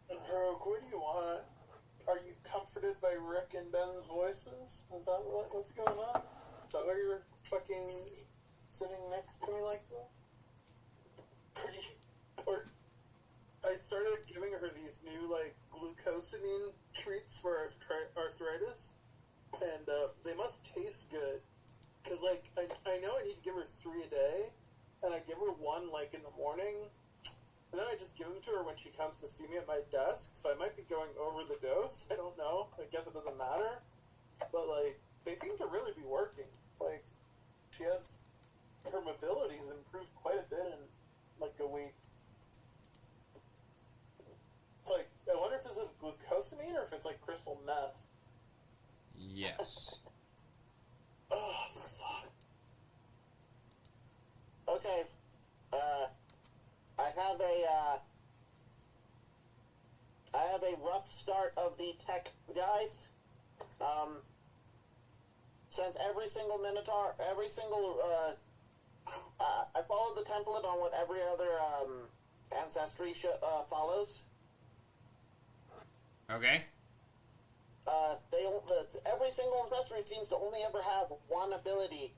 Speaker 3: Brooke, what do you want? Are you comforted by Rick and Ben's voices? Is that what's going on? Is that why you're fucking sitting next to me like that? Or I started giving her these new, like, glucosamine treats for arthritis, and they must taste good. Because, like, I know I need to give her 3 a day, and I give her 1, like, in the morning, and then I just give them to her when she comes to see me at my desk, so I might be going over the dose. I don't know. I guess it doesn't matter. But, like, they seem to really be working. Like, her mobility's improved quite a bit in, like, a week. It's like, I wonder if this is glucosamine or if it's, like, crystal meth.
Speaker 1: Yes.
Speaker 3: Oh, fuck.
Speaker 2: Okay, I have a rough start of the tech guys. Since every single Minotaur, I followed the template on what every other ancestry follows.
Speaker 1: Okay.
Speaker 2: Every single ancestry seems to only ever have one ability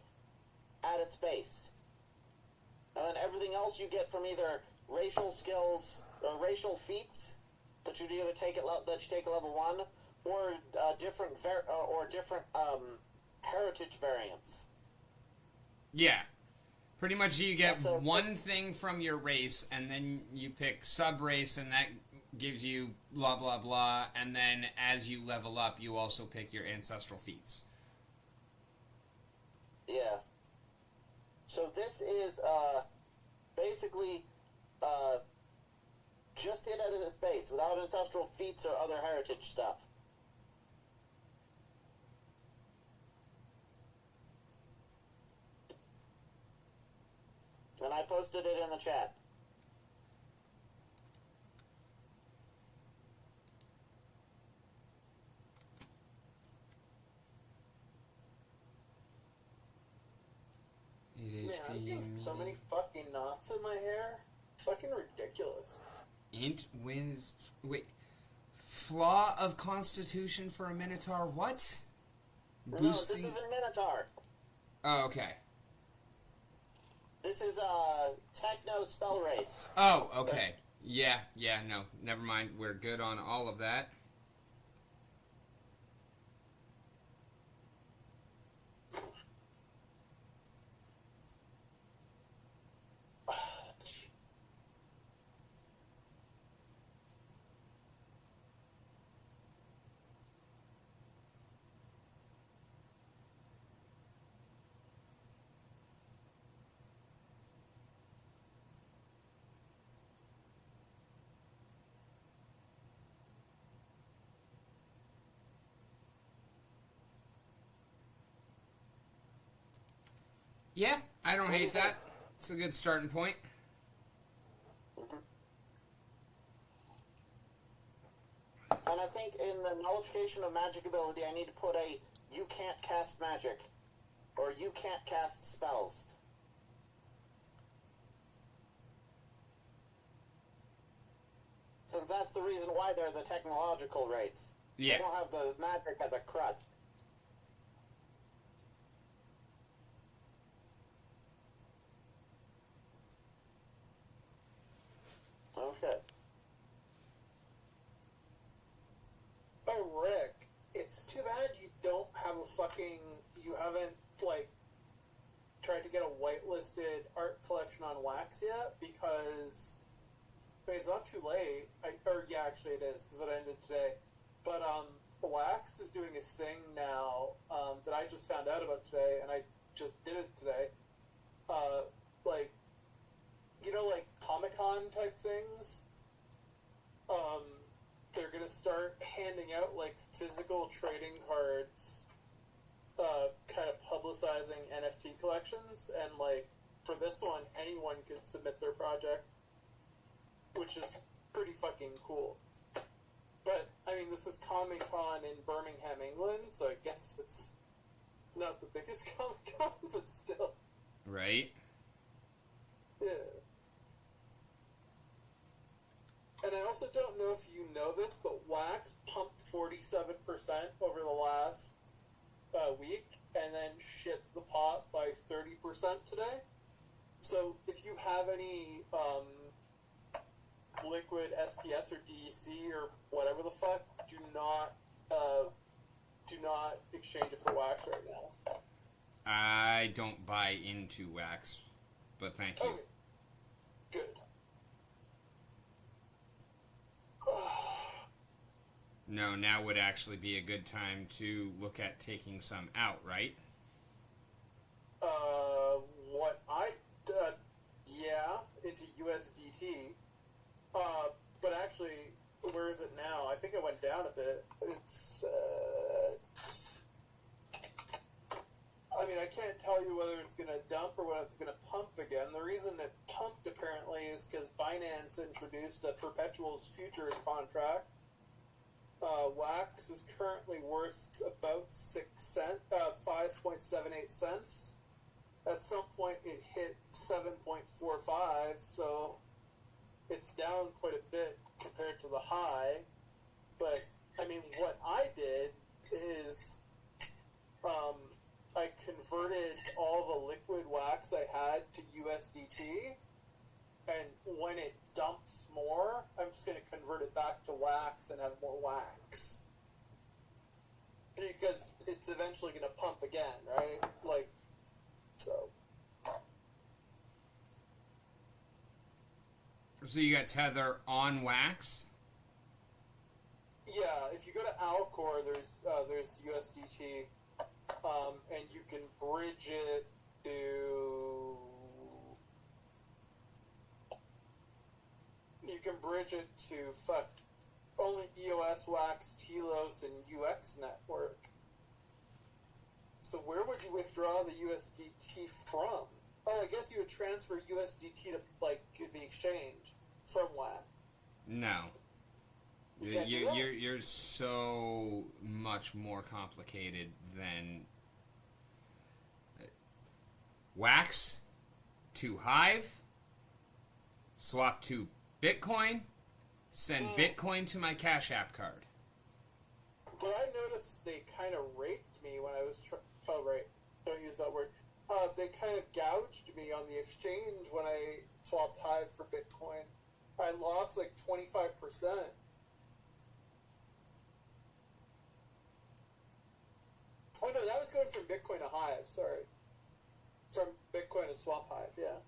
Speaker 2: at its base. And then everything else you get from either racial skills or racial feats that you either take at level 1, or different heritage variants.
Speaker 1: Yeah. Pretty much you get one thing from your race, and then you pick sub-race, and that gives you blah, blah, blah, and then as you level up, you also pick your ancestral feats.
Speaker 2: Yeah. So this is, basically, just it at its base, without ancestral feats or other heritage stuff. And I posted it in the chat.
Speaker 3: Man, I'm getting so many fucking knots in my hair. Fucking ridiculous.
Speaker 1: Int wins. Wait. Flaw of constitution for a Minotaur. What?
Speaker 2: Boosting. No, this is a Minotaur.
Speaker 1: Oh, okay.
Speaker 2: This is a techno spell race.
Speaker 1: Oh, okay. Yeah, no. Never mind. We're good on all of that. Yeah, I don't hate that. It's a good starting point.
Speaker 2: And I think in the nullification of magic ability, I need to put a you can't cast magic. Or you can't cast spells. Since that's the reason why they're the technological rates.
Speaker 1: Yeah.
Speaker 2: They don't have the magic as a crud. Okay.
Speaker 3: Oh, Rick, it's too bad you don't have a fucking... You haven't, like, tried to get a whitelisted art collection on Wax yet, because... I mean, it's not too late. Actually it is, because it ended today. But, Wax is doing a thing now, that I just found out about today, and I just did it today. Like, you know, like, Comic-Con type things? They're gonna start handing out, like, physical trading cards, kind of publicizing NFT collections, and, like, for this one, anyone could submit their project, which is pretty fucking cool. But, I mean, this is Comic-Con in Birmingham, England, so I guess it's not the biggest Comic-Con, but still.
Speaker 1: Right.
Speaker 3: Yeah. And I also don't know if you know this, but Wax pumped 47% over the last week, and then shit the pot by 30% today. So if you have any liquid SPS or DEC or whatever the fuck, do not exchange it for Wax right now.
Speaker 1: I don't buy into Wax, but thank you.
Speaker 3: Okay. Good.
Speaker 1: No, now would actually be a good time to look at taking some out, right?
Speaker 3: What I into USDT. But actually, where is it now? I think it went down a bit. I mean, I can't tell you whether it's going to dump or whether it's going to pump again. The reason it pumped, apparently, is because Binance introduced a perpetuals futures contract. Wax is currently worth about 5.78 cents. At some point, it hit 7.45, so it's down quite a bit compared to the high. But, I mean, what I did is I converted all the liquid wax I had to USDT, and when it dumps more, I'm just going to convert it back to wax and have more wax. Because it's eventually going to pump again, right? Like, so...
Speaker 1: So you got Tether on Wax?
Speaker 3: Yeah, if you go to Alcor, there's USDT, and you can bridge it to... only EOS, Wax, Telos, and UX network. So where would you withdraw the USDT from? Oh, I guess you would transfer USDT to, like, the exchange from WAC.
Speaker 1: No.
Speaker 3: You can't do that?
Speaker 1: You're so much more complicated than Wax to Hive, swap to Bitcoin, send Bitcoin to my Cash App card.
Speaker 3: But I noticed they kind of raped me when I was don't use that word. They kind of gouged me on the exchange when I swapped Hive for Bitcoin. I lost like 25%. Oh no, that was going from Bitcoin to Hive, sorry. From Bitcoin to Swap Hive, yeah.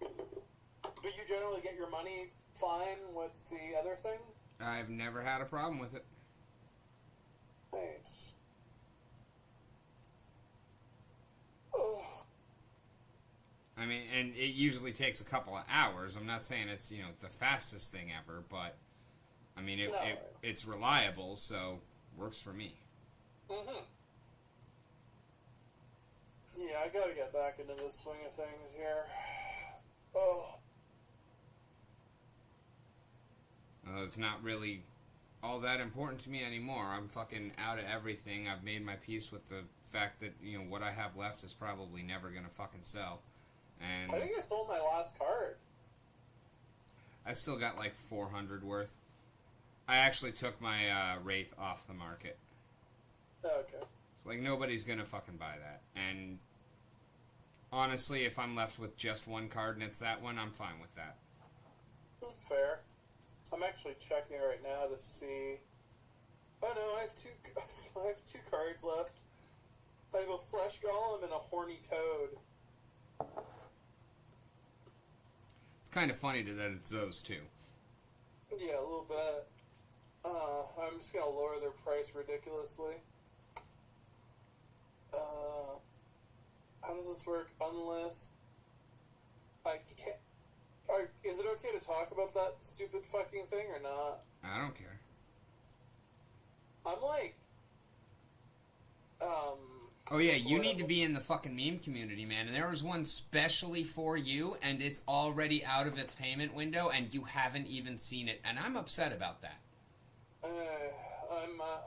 Speaker 3: But you generally get your money fine with the other thing?
Speaker 1: I've never had a problem with it.
Speaker 3: Thanks. Oh.
Speaker 1: I mean, and it usually takes a couple of hours. I'm not saying it's, the fastest thing ever, but, I mean, it's reliable, so works for me.
Speaker 3: Mm-hmm. Yeah, I gotta get back into the swing of things here. Oh.
Speaker 1: It's not really all that important to me anymore. I'm fucking out of everything. I've made my peace with the fact that, what I have left is probably never gonna fucking sell. And
Speaker 3: I think I sold my last card.
Speaker 1: I still got like 400 worth. I actually took my Wraith off the market.
Speaker 3: Oh, okay.
Speaker 1: It's like nobody's gonna fucking buy that. And honestly, if I'm left with just one card and it's that one, I'm fine with that.
Speaker 3: Fair. I'm actually checking right now to see. Oh no, I have two cards left. I have a Flesh Golem and a Horny Toad.
Speaker 1: It's kind of funny that it's those two.
Speaker 3: Yeah, a little bit. I'm just gonna lower their price ridiculously. How does this work? Unlist. I can't. Is it okay to talk about that stupid fucking thing or not?
Speaker 1: I don't care.
Speaker 3: I'm like,
Speaker 1: Oh yeah, you need to be in the fucking meme community, man. And there was one specially for you, and it's already out of its payment window, and you haven't even seen it, and I'm upset about that.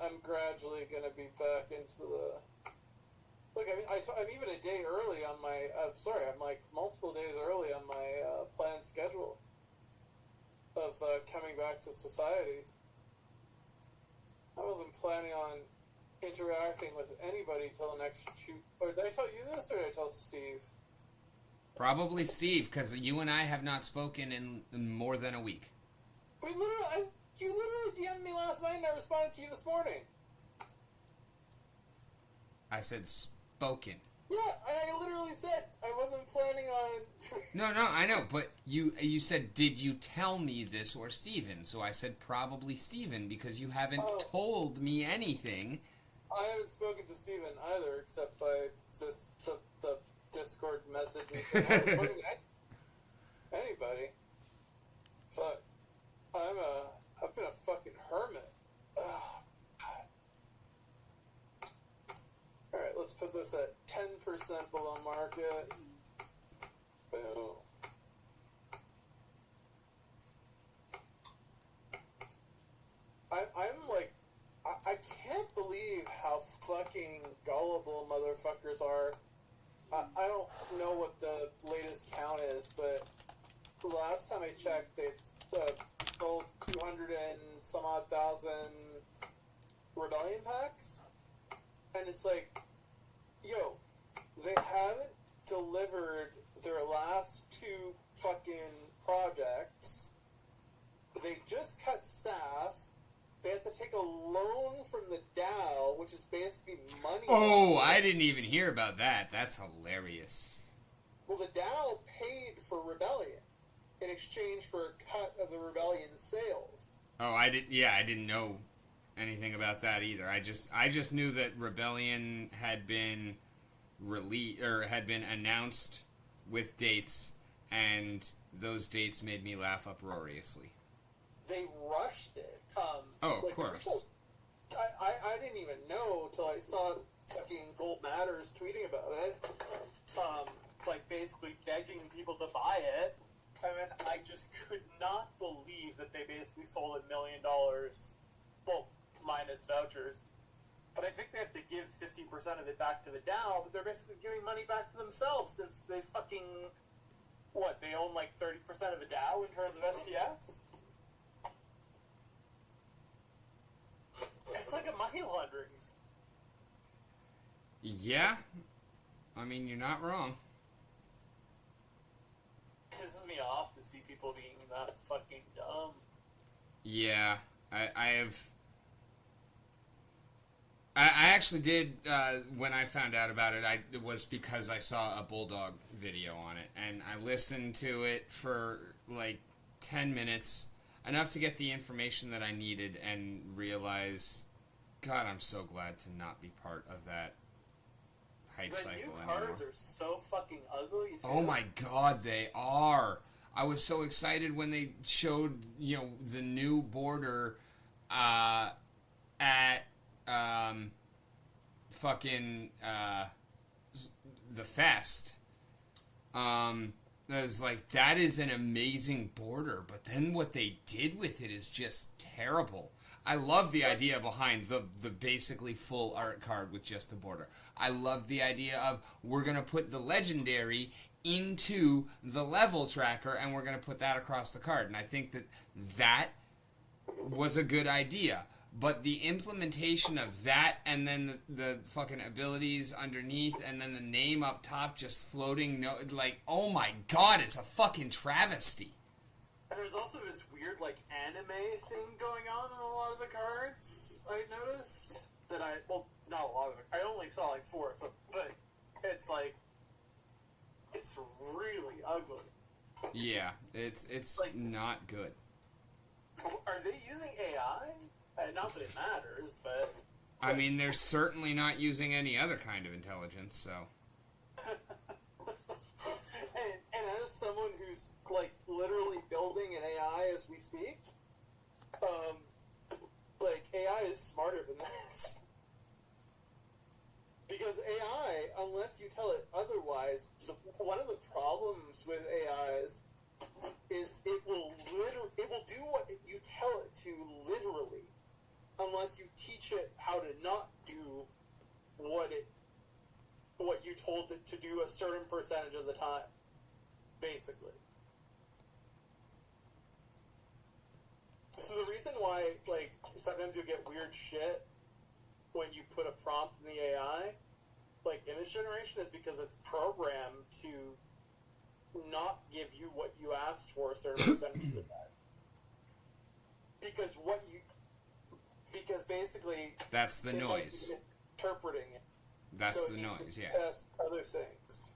Speaker 3: I'm gradually gonna be back into the. Look, I mean, I'm even a day early on my. I'm like multiple days early on my planned schedule of coming back to society. I wasn't planning on interacting with anybody till the next shoot. Or did I tell you this, or did I tell Steve?
Speaker 1: Probably Steve, because you and I have not spoken in more than a week.
Speaker 3: You literally DM'd me last night, and I responded to you this morning.
Speaker 1: I said spoken.
Speaker 3: Yeah, and I literally said I wasn't planning on.
Speaker 1: No, I know, but you said, did you tell me this or Steven? So I said probably Steven, because you haven't told me anything.
Speaker 3: I haven't spoken to Steven either, except by the Discord message. I haven't spoken to anybody. But I've been a fucking hermit. Alright, let's put this at 10% below market. Boom. I'm like, I can't believe how fucking gullible motherfuckers are. I don't know what the latest count is, but the last time I checked, they sold 200 and some odd thousand Rebellion packs. And it's like, yo, they haven't delivered their last two fucking projects. They just cut staff. They had to take a loan from the DAO, which is basically money.
Speaker 1: Oh, I didn't even hear about that. That's hilarious.
Speaker 3: Well, the DAO paid for Rebellion in exchange for a cut of the Rebellion sales.
Speaker 1: Oh, I didn't know anything about that either. I just knew that Rebellion had been had been announced with dates, and those dates made me laugh uproariously.
Speaker 3: They rushed it.
Speaker 1: Of course.
Speaker 3: I didn't even know until I saw fucking Gold Matters tweeting about it. like, basically begging people to buy it. I mean, I just could not believe that they basically sold $1 million, well, minus vouchers. But I think they have to give 50% of it back to the DAO, but they're basically giving money back to themselves since they fucking, what, they own like 30% of the DAO in terms of SPS? It's like a money laundering.
Speaker 1: Yeah. I mean, you're not wrong.
Speaker 3: Pisses me off to see people being that fucking dumb.
Speaker 1: Yeah. I actually did, when I found out about it, it was because I saw a Bulldog video on it, and I listened to it for like 10 minutes, enough to get the information that I needed and realize, God, I'm so glad to not be part of that hype cycle anymore.
Speaker 3: The new cards are so fucking ugly, too.
Speaker 1: Oh my God, they are. I was so excited when they showed, the new border, at the fest. I was like, that is an amazing border, but then what they did with it is just terrible. I love the idea behind the basically full art card with just the border. I love the idea of, we're going to put the legendary into the level tracker and we're going to put that across the card. And I think that was a good idea. But the implementation of that, and then the fucking abilities underneath, and then the name up top just floating, oh my God, it's a fucking travesty.
Speaker 3: And there's also this weird, anime thing going on in a lot of the cards, I noticed. Not a lot of it. I only saw, 4 of them, but it's, it's really ugly.
Speaker 1: Yeah, it's not good.
Speaker 3: Are they using AI? Not that it matters, but...
Speaker 1: I mean, they're certainly not using any other kind of intelligence, so...
Speaker 3: and as someone who's, literally building an AI as we speak, AI is smarter than that. Because AI, unless you tell it otherwise, one of the problems with AIs is it will do what you tell it to literally, unless you teach it how to not do what you told it to do a certain percentage of the time, basically. So the reason why, sometimes you get weird shit when you put a prompt in the AI, image generation, is because it's programmed to not give you what you asked for a certain percentage of the time. Because basically...
Speaker 1: That's the noise.
Speaker 3: Interpreting it.
Speaker 1: That's
Speaker 3: so
Speaker 1: the noise, yeah.
Speaker 3: Test other things.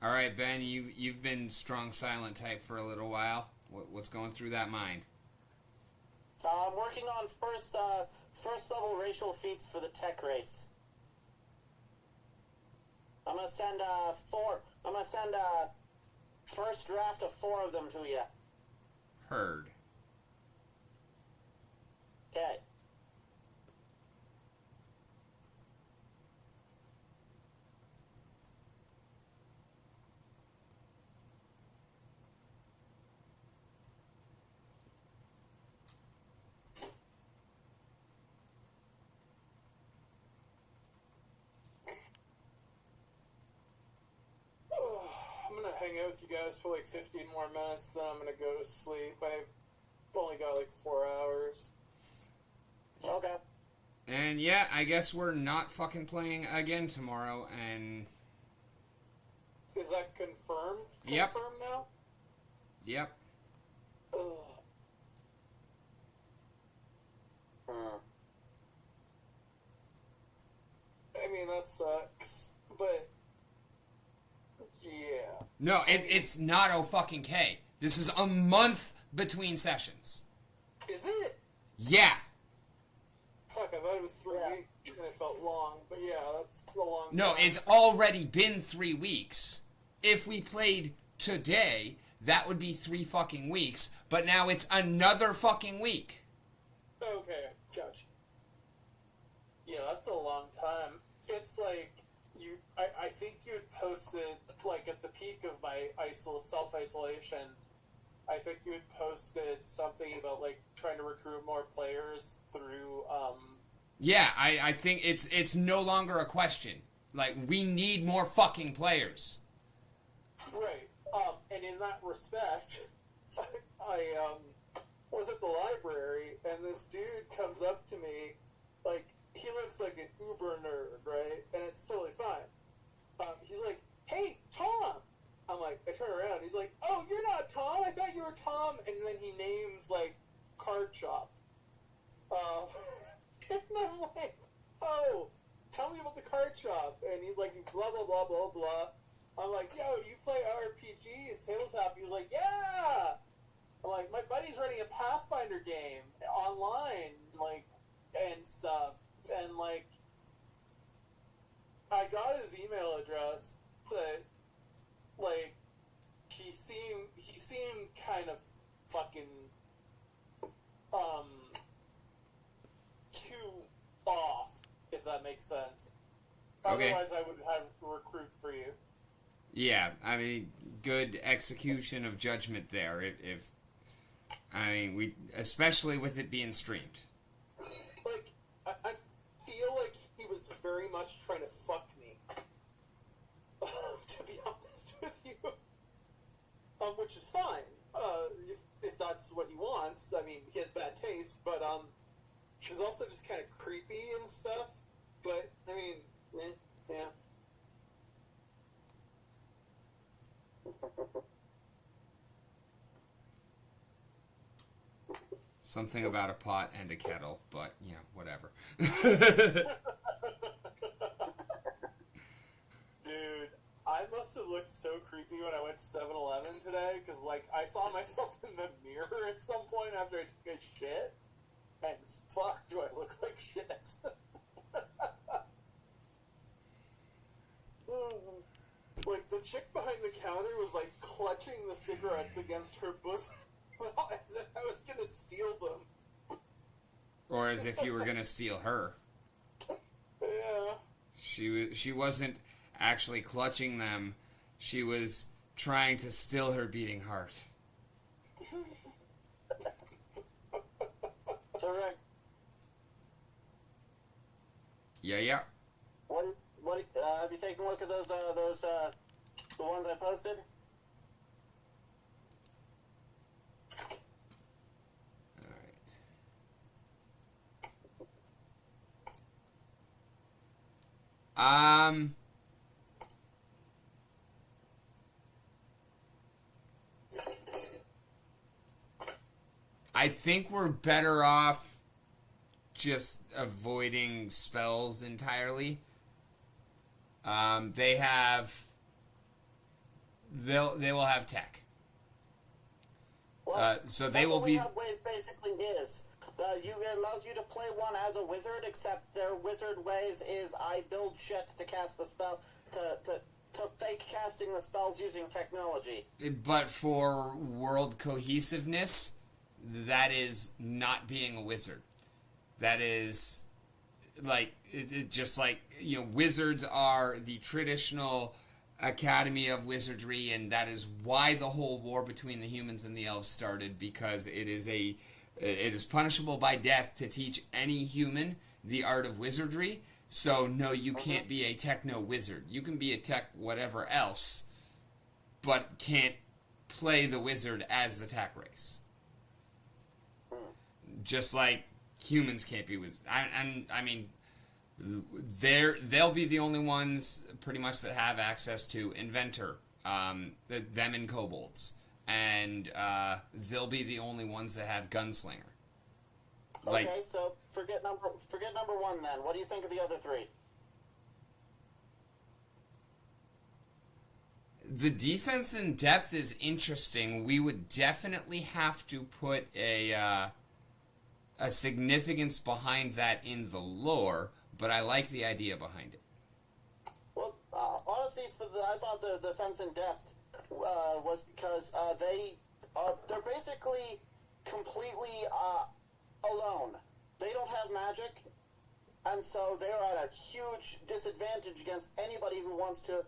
Speaker 1: All right, Ben, you've been strong silent type for a little while. What's going through that mind?
Speaker 2: I'm working on first level racial feats for the tech race. I'm gonna send first draft of 4 of them to you.
Speaker 1: Heard.
Speaker 2: Okay.
Speaker 3: Hang out with you guys for 15 more minutes, then I'm gonna go to sleep. I've only got 4 hours.
Speaker 2: Okay.
Speaker 1: And yeah, I guess we're not fucking playing again tomorrow, and...
Speaker 3: Is that confirmed?
Speaker 1: Yep.
Speaker 3: Confirmed now?
Speaker 1: Yep.
Speaker 3: Ugh. I mean, that sucks, but... Yeah.
Speaker 1: No, it's not fucking K. This is a month between sessions.
Speaker 3: Is it?
Speaker 1: Yeah.
Speaker 3: Fuck, I thought it was 3 weeks and it felt long, but yeah, that's a long
Speaker 1: No,
Speaker 3: time.
Speaker 1: it's already been 3 weeks. If we played today, that would be 3 fucking weeks, but now it's another fucking week.
Speaker 3: Okay, gotcha. Yeah, that's a long time. It's like, I think you had posted, like, at the peak of my self-isolation, I think you had posted something about, like, trying to recruit more players through,
Speaker 1: Yeah, I think it's no longer a question. Like, we need more fucking players.
Speaker 3: Right. And in that respect, I was at the library, and this dude comes up to me, like, he looks like an uber nerd, right? And it's totally fine. He's like, "Hey, Tom!" I'm like, I turn around, he's like, "Oh, you're not Tom? I thought you were Tom." And then he names, like, Card Shop. And I'm like, "Oh, tell me about the Card Shop." And he's like, blah, blah, blah, blah, blah. I'm like, "Yo, do you play RPGs, tabletop?" He's like, "Yeah!" I'm like, "My buddy's running a Pathfinder game online, like, and stuff." And, like, I got his email address, but, like, he seemed kind of fucking, too off, if that makes sense.
Speaker 1: Okay.
Speaker 3: Otherwise, I would have a recruit for you.
Speaker 1: Yeah, I mean, good execution of judgment there. If I mean, we, especially with it being streamed.
Speaker 3: Like, I feel like he was very much trying to fuck me. To be honest with you. Which is fine. If that's what he wants. I mean, he has bad taste, but, he was also just kind of creepy and stuff. But, I mean, yeah.
Speaker 1: Something about a pot and a kettle, but, you know, whatever.
Speaker 3: Dude, I must have looked so creepy when I went to 7-Eleven today, because, like, I saw myself in the mirror at some point after I took a shit, and fuck, do I look like shit. Like, the chick behind the counter was, like, clutching the cigarettes against her bosom as if I was gonna steal them.
Speaker 1: Or as if you were gonna steal her.
Speaker 3: Yeah.
Speaker 1: She wasn't actually clutching them. She was trying to still her beating heart.
Speaker 2: So, Rick,
Speaker 1: Yeah.
Speaker 2: what have you taken a look at those the ones I posted?
Speaker 1: Alright. I think we're better off just avoiding spells entirely. They will have tech.
Speaker 2: Well,
Speaker 1: So they
Speaker 2: that's
Speaker 1: will
Speaker 2: only
Speaker 1: be.
Speaker 2: how it basically is. It allows you to play one as a wizard, except their wizard ways is I build shit to cast the spell, to fake casting the spells using technology.
Speaker 1: But for world cohesiveness, that is not being a wizard. That is, like, just like, you know, wizards are the traditional academy of wizardry, and that is why the whole war between the humans and the elves started, because it is punishable by death to teach any human the art of wizardry. So no, you can't be a techno wizard. You can be a tech whatever else, but can't play the wizard as the tech race. Just like humans can't be wizards. I mean, they'll be the only ones pretty much that have access to Inventor, them and Kobolds, and they'll be the only ones that have Gunslinger. Like,
Speaker 2: Okay, so forget number one then. What do you think of the other three?
Speaker 1: the defense in depth is interesting. We would definitely have to put a a significance behind that in the lore, but I like the idea behind it.
Speaker 2: Well, honestly, I thought the defense in depth was because they're basically completely alone. They don't have magic, and so they're at a huge disadvantage against anybody who wants to,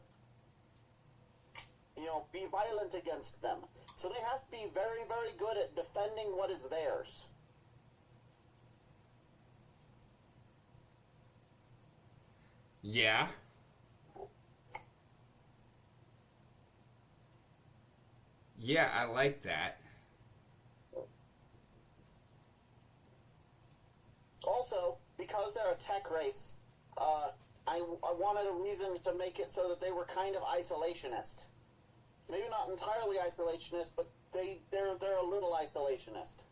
Speaker 2: be violent against them. So they have to be very, very good at defending what is theirs.
Speaker 1: Yeah. Yeah, I like that.
Speaker 2: Also, because they're a tech race, I wanted a reason to make it so that they were kind of isolationist. Maybe not entirely isolationist, but they're a little isolationist.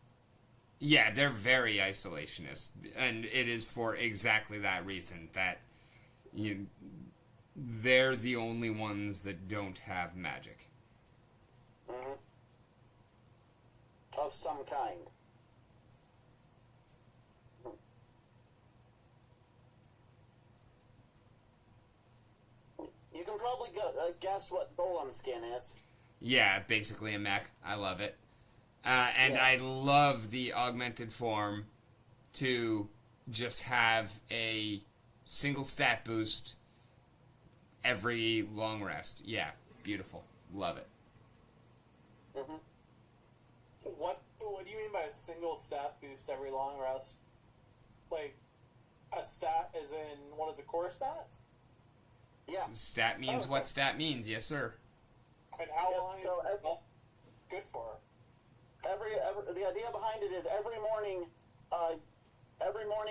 Speaker 1: Yeah, they're very isolationist, and it is for exactly that reason that they're the only ones that don't have magic.
Speaker 2: Mm-hmm. Of some kind. You can probably guess what Golem skin is.
Speaker 1: Yeah, basically a mech. I love it. And
Speaker 2: Yes.
Speaker 1: I love the augmented form to just have a single stat boost every long rest. Yeah, beautiful. Love it.
Speaker 2: Mm-hmm.
Speaker 3: What do you mean by a single stat boost every long rest? Like, a stat is in one of the core stats?
Speaker 2: Yeah.
Speaker 1: Stat means what stat means. Yes, sir.
Speaker 3: And how
Speaker 2: Yep,
Speaker 3: long is
Speaker 2: so
Speaker 3: it good for?
Speaker 2: the idea behind it is every morning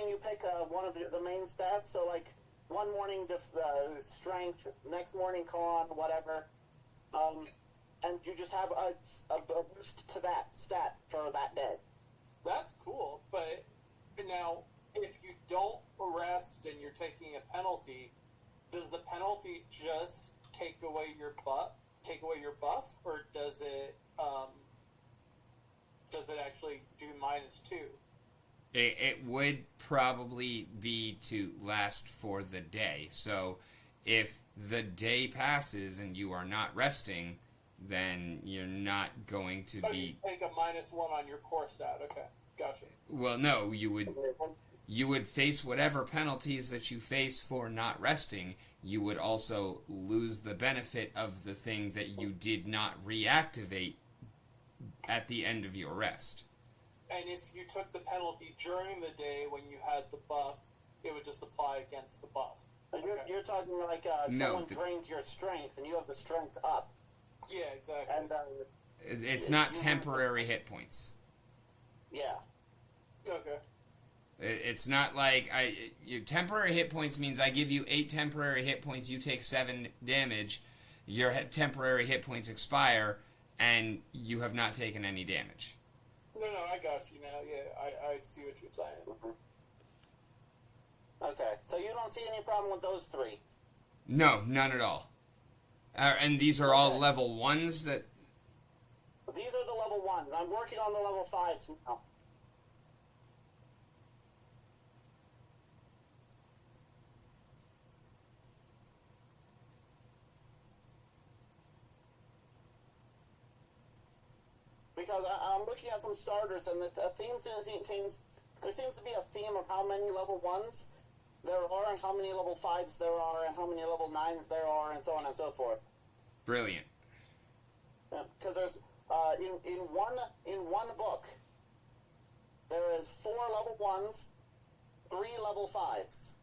Speaker 2: you pick one of the main stats. So like one morning strength, next morning con, whatever, and you just have a boost to that stat for that day.
Speaker 3: That's cool, but now if you don't rest and you're taking a penalty, does the penalty just take away your buff, or does it actually do -2?
Speaker 1: It would probably be to last for the day. So if the day passes and you are not resting, then you're not going to
Speaker 3: Oh,
Speaker 1: be...
Speaker 3: you take a -1 on your core stat. Okay, gotcha.
Speaker 1: Well, no, you would face whatever penalties that you face for not resting. You would also lose the benefit of the thing that you did not reactivate at the end of your rest.
Speaker 3: And if you took the penalty during the day when you had the buff, it would just apply against the buff.
Speaker 2: You're talking like someone drains your strength and you have the strength up.
Speaker 3: Yeah, exactly.
Speaker 2: And
Speaker 1: It's not temporary hit points.
Speaker 2: yeah.
Speaker 3: Okay.
Speaker 1: It's not like your temporary hit points means I give you 8 temporary hit points, you take 7 damage, your temporary hit points expire, and you have not taken any damage.
Speaker 3: No, I got you now. Yeah, I see what you're saying.
Speaker 2: Mm-hmm. Okay, so you don't see any problem with those 3?
Speaker 1: No, none at all. And these are all level 1s that...
Speaker 2: These are the level 1s. I'm working on the level 5s now. Because I'm looking at some starters, and there seems to be a theme of how many level 1s there are, and how many level 5s there are, and how many level 9s there are, and so on and so forth.
Speaker 1: Brilliant.
Speaker 2: Because there's in one book there is 4 level 1s, 3 level 5s.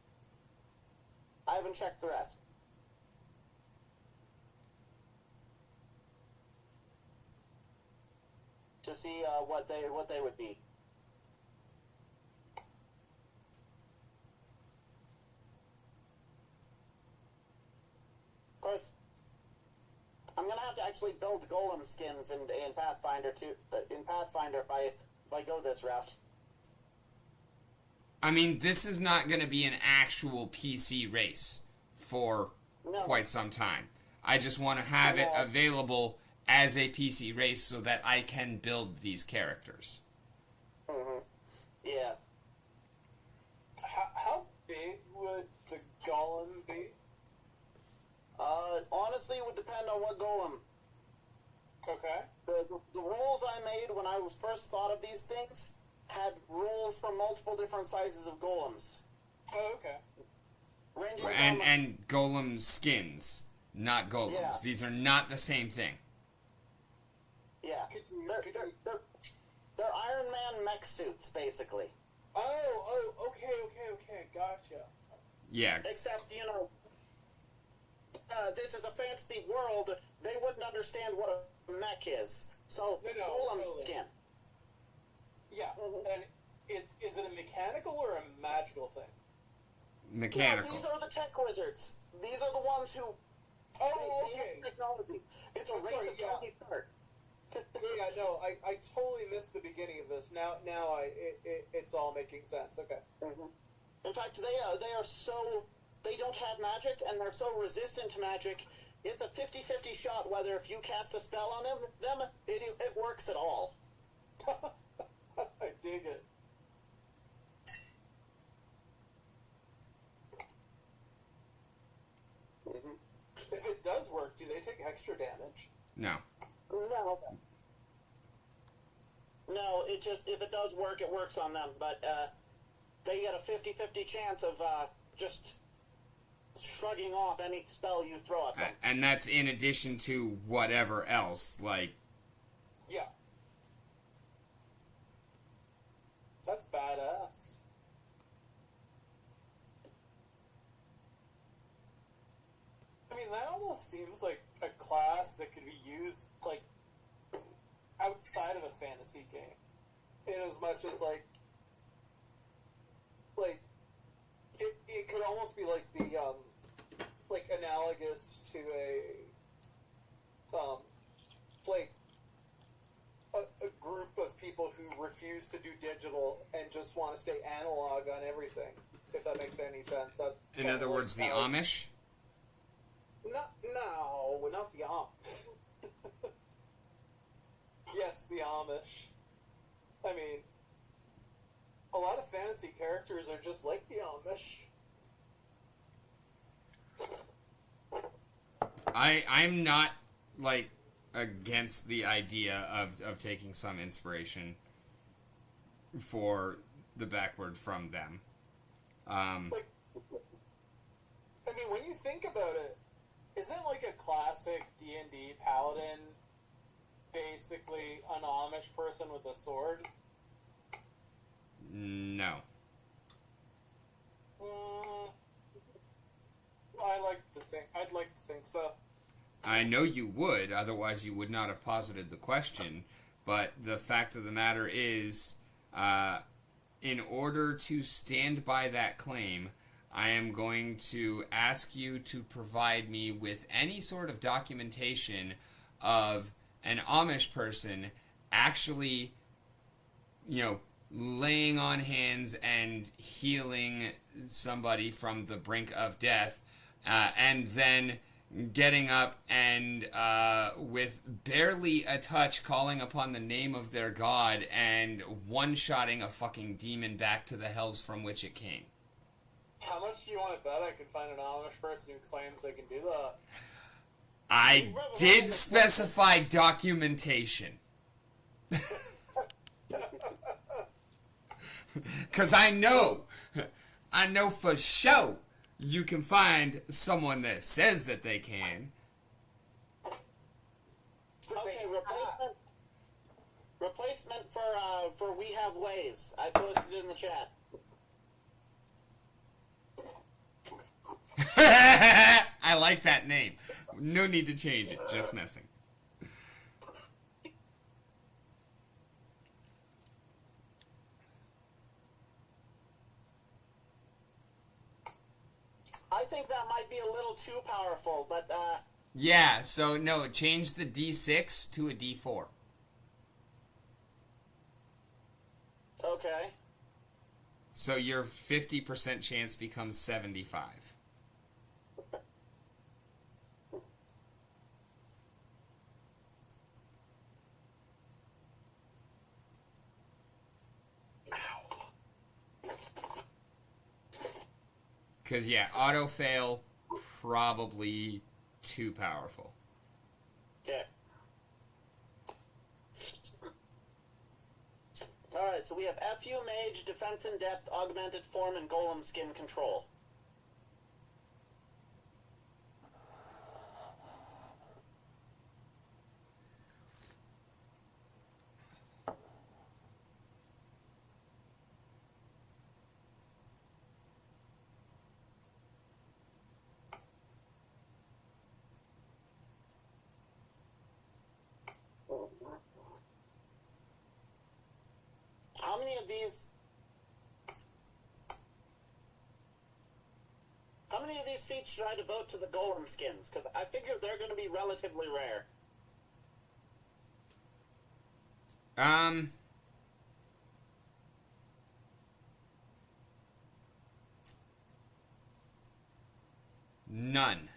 Speaker 2: I haven't checked the rest. To see what they would be. Of course, I'm gonna have to actually build golem skins in Pathfinder too. In Pathfinder, if I go this route.
Speaker 1: I mean, this is not going to be an actual PC race for quite some time. I just want to have it available as a PC race so that I can build these characters.
Speaker 2: Mm-hmm. Yeah.
Speaker 3: How big would the golem be?
Speaker 2: Honestly, it would depend on what golem.
Speaker 3: Okay.
Speaker 2: The rules I made when I was first thought of these things had rules for multiple different sizes of golems.
Speaker 3: Oh, okay.
Speaker 2: Ranging
Speaker 1: And golem skins, not golems.
Speaker 2: Yeah.
Speaker 1: These are not the same thing.
Speaker 2: Yeah. They're Iron Man mech suits, basically.
Speaker 3: Oh, okay, gotcha.
Speaker 1: Yeah.
Speaker 2: Except, this is a fantasy world. They wouldn't understand what a mech is. So,
Speaker 3: No,
Speaker 2: golem
Speaker 3: totally.
Speaker 2: skin.
Speaker 3: Yeah, and is it a mechanical or a magical thing?
Speaker 1: Mechanical.
Speaker 2: Yeah, these are the tech wizards. These are the ones who...
Speaker 3: Oh,
Speaker 2: they
Speaker 3: okay.
Speaker 2: have technology. It's a
Speaker 3: I'm
Speaker 2: race
Speaker 3: sorry,
Speaker 2: of
Speaker 3: yeah.
Speaker 2: Tony Stark.
Speaker 3: Yeah, no, I totally missed the beginning of this. Now it's all making sense. Okay.
Speaker 2: Mm-hmm. In fact, they are so... They don't have magic, and they're so resistant to magic. It's a 50-50 shot whether if you cast a spell on them it works at all.
Speaker 3: I dig it.
Speaker 2: Mm-hmm.
Speaker 3: If it does work, do they take extra damage?
Speaker 1: No.
Speaker 2: No, it just, if it does work, it works on them, but they get a 50-50 chance of just shrugging off any spell you throw at them.
Speaker 1: And that's in addition to whatever else, like...
Speaker 3: Yeah. That's badass. I mean, that almost seems like a class that could be used, like, outside of a fantasy game. In as much as, it could almost be like the, analogous to a group of people who refuse to do digital and just want to stay analog on everything, if that makes any sense. That's
Speaker 1: In other words, the Amish?
Speaker 3: No, not the Amish. Yes, the Amish. I mean, a lot of fantasy characters are just like the Amish.
Speaker 1: I'm not, like, against the idea of taking some inspiration for the backward from them.
Speaker 3: I mean, when you think about it, isn't like a classic D&D paladin basically an Amish person with a sword?
Speaker 1: No.
Speaker 3: I'd like to think so.
Speaker 1: I know you would, otherwise you would not have posited the question, but the fact of the matter is, in order to stand by that claim, I am going to ask you to provide me with any sort of documentation of an Amish person actually, laying on hands and healing somebody from the brink of death, and then getting up and with barely a touch calling upon the name of their god and one-shotting a fucking demon back to the hells from which it came.
Speaker 3: How much do you want to bet I can find an Amish person who claims they can do that?
Speaker 1: I did specify documentation. Because I know for sure you can find someone that says that they can.
Speaker 2: Okay, replacement for We Have Ways. I posted it in the chat.
Speaker 1: I like that name. No need to change it. Just messing.
Speaker 2: I think that might be a little too powerful, but
Speaker 1: Yeah, so no, change the D6 to a D4.
Speaker 2: okay.
Speaker 1: So your 50% chance becomes 75. Because, yeah, auto-fail, probably too powerful.
Speaker 2: Okay. Alright, so we have FU Mage, Defense in Depth, Augmented Form, and Golem Skin Control. How many of these... How many of these feats should I devote to the Golem skins? Because I figure they're going to be relatively rare.
Speaker 1: None.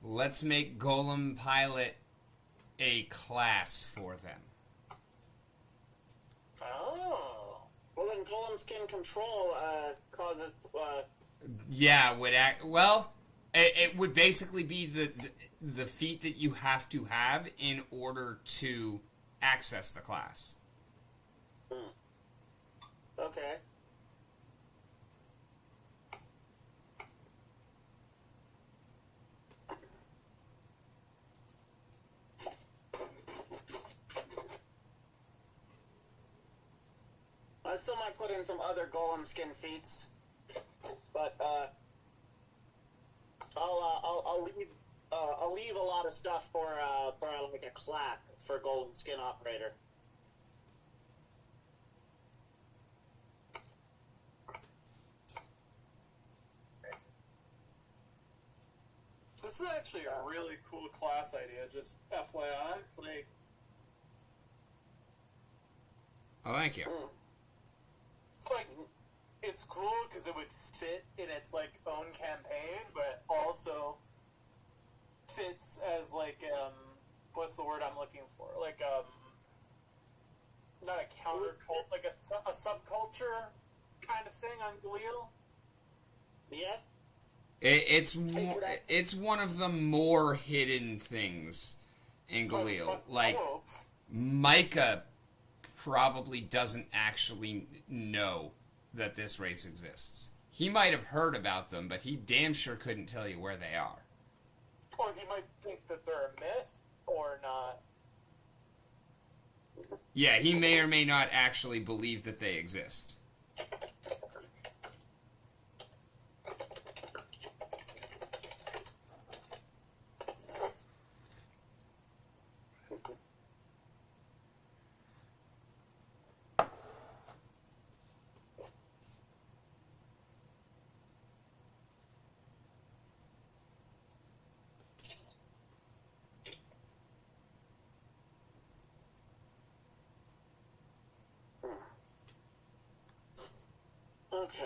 Speaker 1: Let's make Golem Pilot a class for them.
Speaker 3: Oh.
Speaker 2: Well, then Golem Skin Control causes...
Speaker 1: Yeah, would act... Well, it would basically be the feat that you have to have in order to access the class.
Speaker 2: Okay. I still might put in some other Golem Skin feats, but I'll leave a lot of stuff for like a clap for Golden Skin Operator.
Speaker 3: This is actually a really cool class idea, just FYI. Like,
Speaker 1: Oh, thank you.
Speaker 3: like, it's cool because it would fit in its, like, own campaign, but also fits as, like, what's the word I'm looking for? Like, not a counter cult, like a subculture kind of thing on Galil.
Speaker 2: Yeah?
Speaker 1: It's one of the more hidden things in Galil. Like, Micah probably doesn't actually know that this race exists. He might have heard about them, but he damn sure couldn't tell you where they are.
Speaker 3: Or he might think that they're a myth, or not.
Speaker 1: Yeah, he may or may not actually believe that they exist.
Speaker 2: Okay.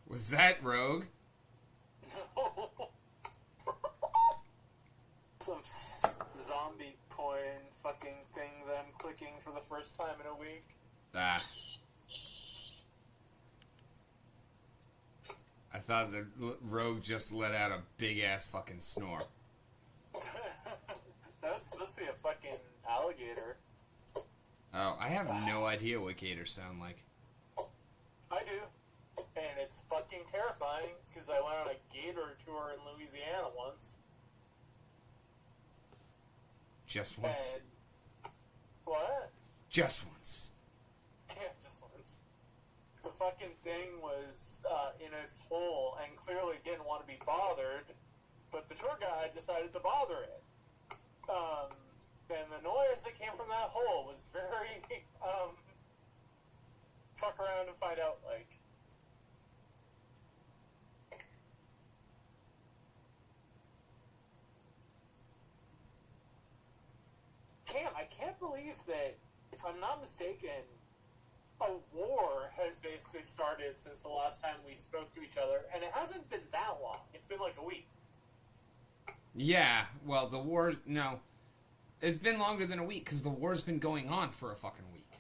Speaker 1: Was that Rogue?
Speaker 3: Some zombie coin fucking thing that I'm clicking for the first time in a week.
Speaker 1: Ah. I thought the Rogue just let out a big-ass fucking snore.
Speaker 3: That's supposed to be a fucking alligator.
Speaker 1: Oh, I have no idea what gators sound like.
Speaker 3: I do. And it's fucking terrifying, because I went on a gator tour in Louisiana once.
Speaker 1: Just once.
Speaker 3: And... What?
Speaker 1: Just once.
Speaker 3: Yeah, just once. The fucking thing was in its hole and clearly didn't want to be bothered, but the tour guide decided to bother it. And the noise that came from that hole was very, fuck around and find out, like. Damn, I can't believe that, if I'm not mistaken, a war has basically started since the last time we spoke to each other, and it hasn't been that long. It's been like a week.
Speaker 1: Yeah, well, the war... No. It's been longer than a week, because the war's been going on for a fucking week.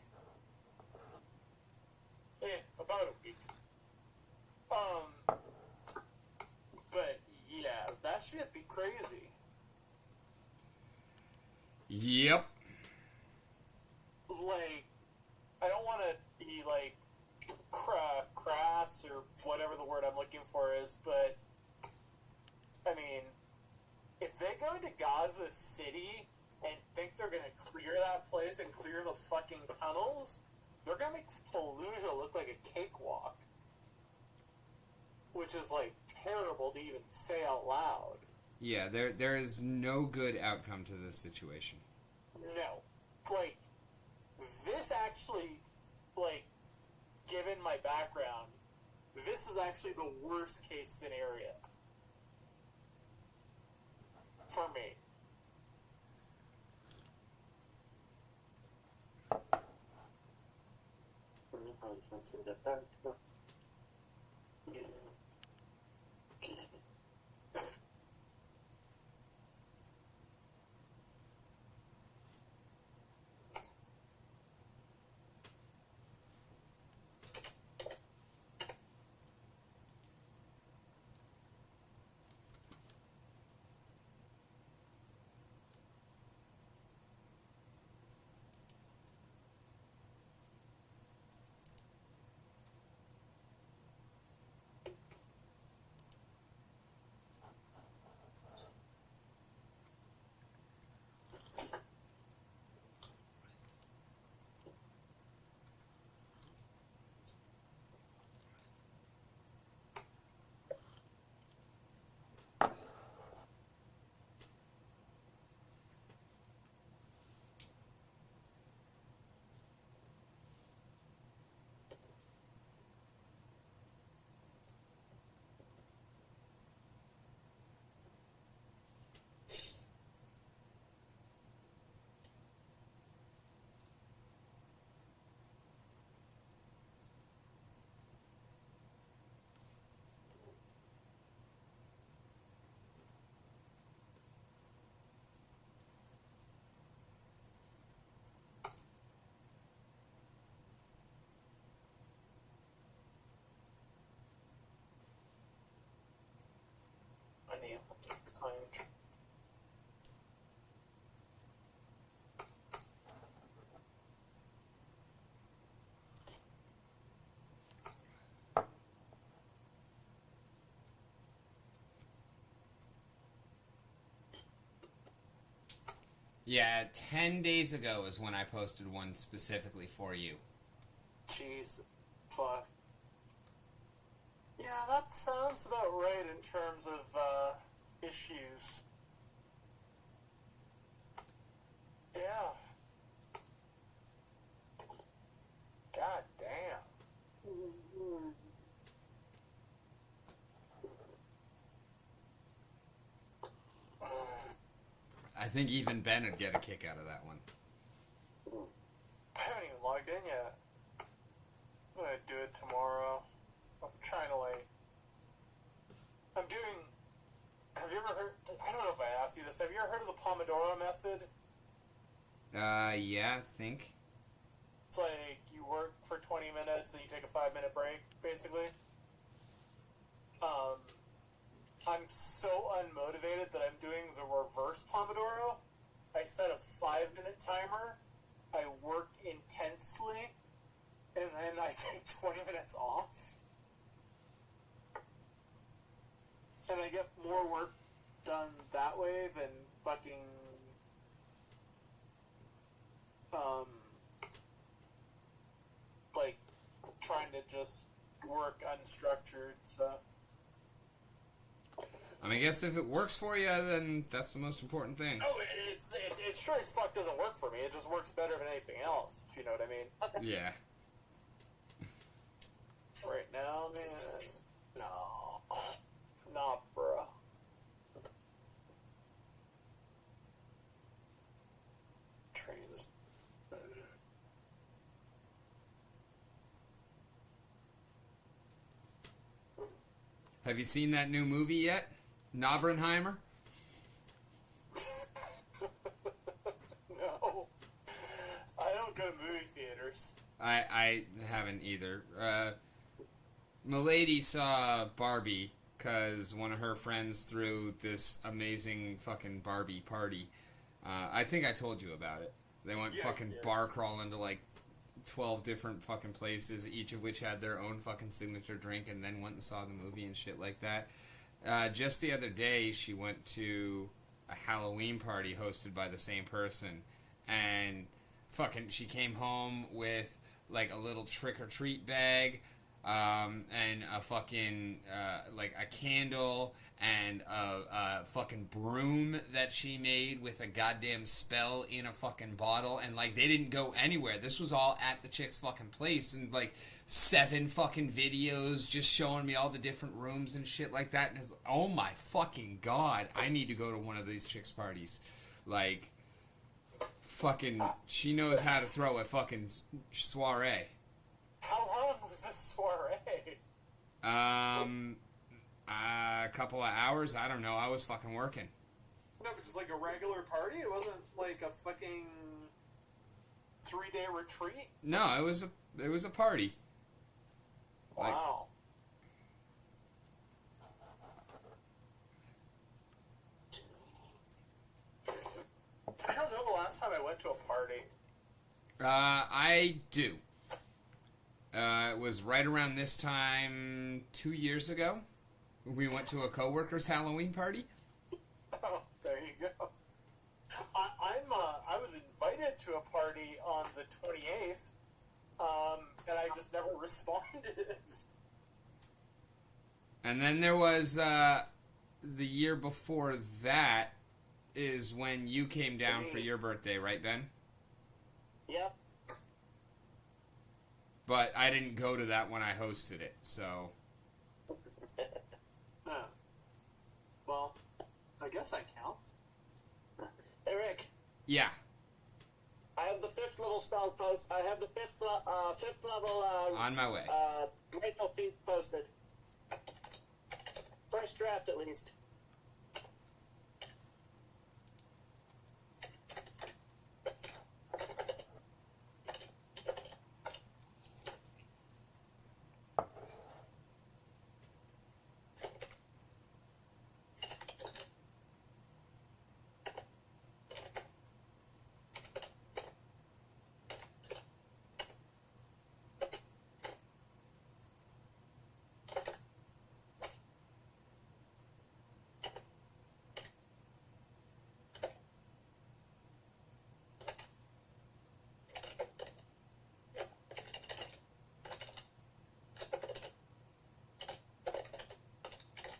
Speaker 3: Yeah, about a week. But, yeah, that shit be crazy.
Speaker 1: Yep.
Speaker 3: Like, I don't want to be, like, crass or whatever the word I'm looking for is, but, I mean, if they go to Gaza City and think they're going to clear that place and clear the fucking tunnels, they're going to make Fallujah look like a cakewalk. Which is, like, terrible to even say out loud.
Speaker 1: Yeah, there is no good outcome to this situation.
Speaker 3: No. Like, this actually, like, given my background, this is actually the worst case scenario. For me. I need time.
Speaker 1: Yeah, 10 days ago is when I posted one specifically for you.
Speaker 3: Jeez. Fuck. Yeah, that sounds about right in terms of, issues. Yeah. God damn.
Speaker 1: I think even Ben would get a kick out of that one.
Speaker 3: I haven't even logged in yet. I'm gonna do it tomorrow. I'm trying to, like... I'm doing... Have you ever heard... I don't know if I asked you this. Have you ever heard of the Pomodoro method?
Speaker 1: Yeah, I think.
Speaker 3: It's like you work for 20 minutes and you take a 5-minute break, basically. I'm so unmotivated that I'm doing the reverse Pomodoro. I set a 5-minute timer, I work intensely, and then I take 20 minutes off. And I get more work done that way than fucking, like, trying to just work unstructured stuff.
Speaker 1: I mean, I guess if it works for you, then that's the most important thing.
Speaker 3: Oh, it sure as fuck doesn't work for me. It just works better than anything else, if you know what I mean.
Speaker 1: Yeah.
Speaker 3: Right now, man. No. Nah, bruh. Trains.
Speaker 1: Have you seen that new movie yet? Nobrenheimer?
Speaker 3: No. I don't go to movie theaters.
Speaker 1: I haven't either. Milady saw Barbie because one of her friends threw this amazing fucking Barbie party. I think I told you about it. They went fucking bar crawling to like 12 different fucking places, each of which had their own fucking signature drink, and then went and saw the movie and shit like that. Just the other day, she went to a Halloween party hosted by the same person, and fucking she came home with like a little trick-or-treat bag, and a fucking like a candle and a fucking broom that she made with a goddamn spell in a fucking bottle, and like they didn't go anywhere. This was all at the chick's fucking place, and like 7 fucking videos just showing me all the different rooms and shit like that, and it's oh my fucking god, I need to go to one of these chicks' parties. Like fucking she knows how to throw a fucking soiree.
Speaker 3: How long was this soiree?
Speaker 1: A couple of hours. I don't know. I was fucking working.
Speaker 3: No, but just like a regular party? It wasn't like a fucking 3-day retreat?
Speaker 1: No, it was a party.
Speaker 3: Wow. I don't know the last time I went to a party.
Speaker 1: I do. It was right around this time 2 years ago. We went to a coworker's Halloween party.
Speaker 3: Oh, there you go. I was invited to a party on the 28th, and I just never responded.
Speaker 1: And then there was the year before that is when you came down for your birthday, right, Ben?
Speaker 2: Yep.
Speaker 1: But I didn't go to that when I hosted it, so...
Speaker 3: Huh. Well, I guess that counts.
Speaker 2: Hey, Rick.
Speaker 1: Yeah.
Speaker 2: I have the 5th level spells post. I have the 5th level,
Speaker 1: On my way.
Speaker 2: Rachel feed posted. First draft, at least.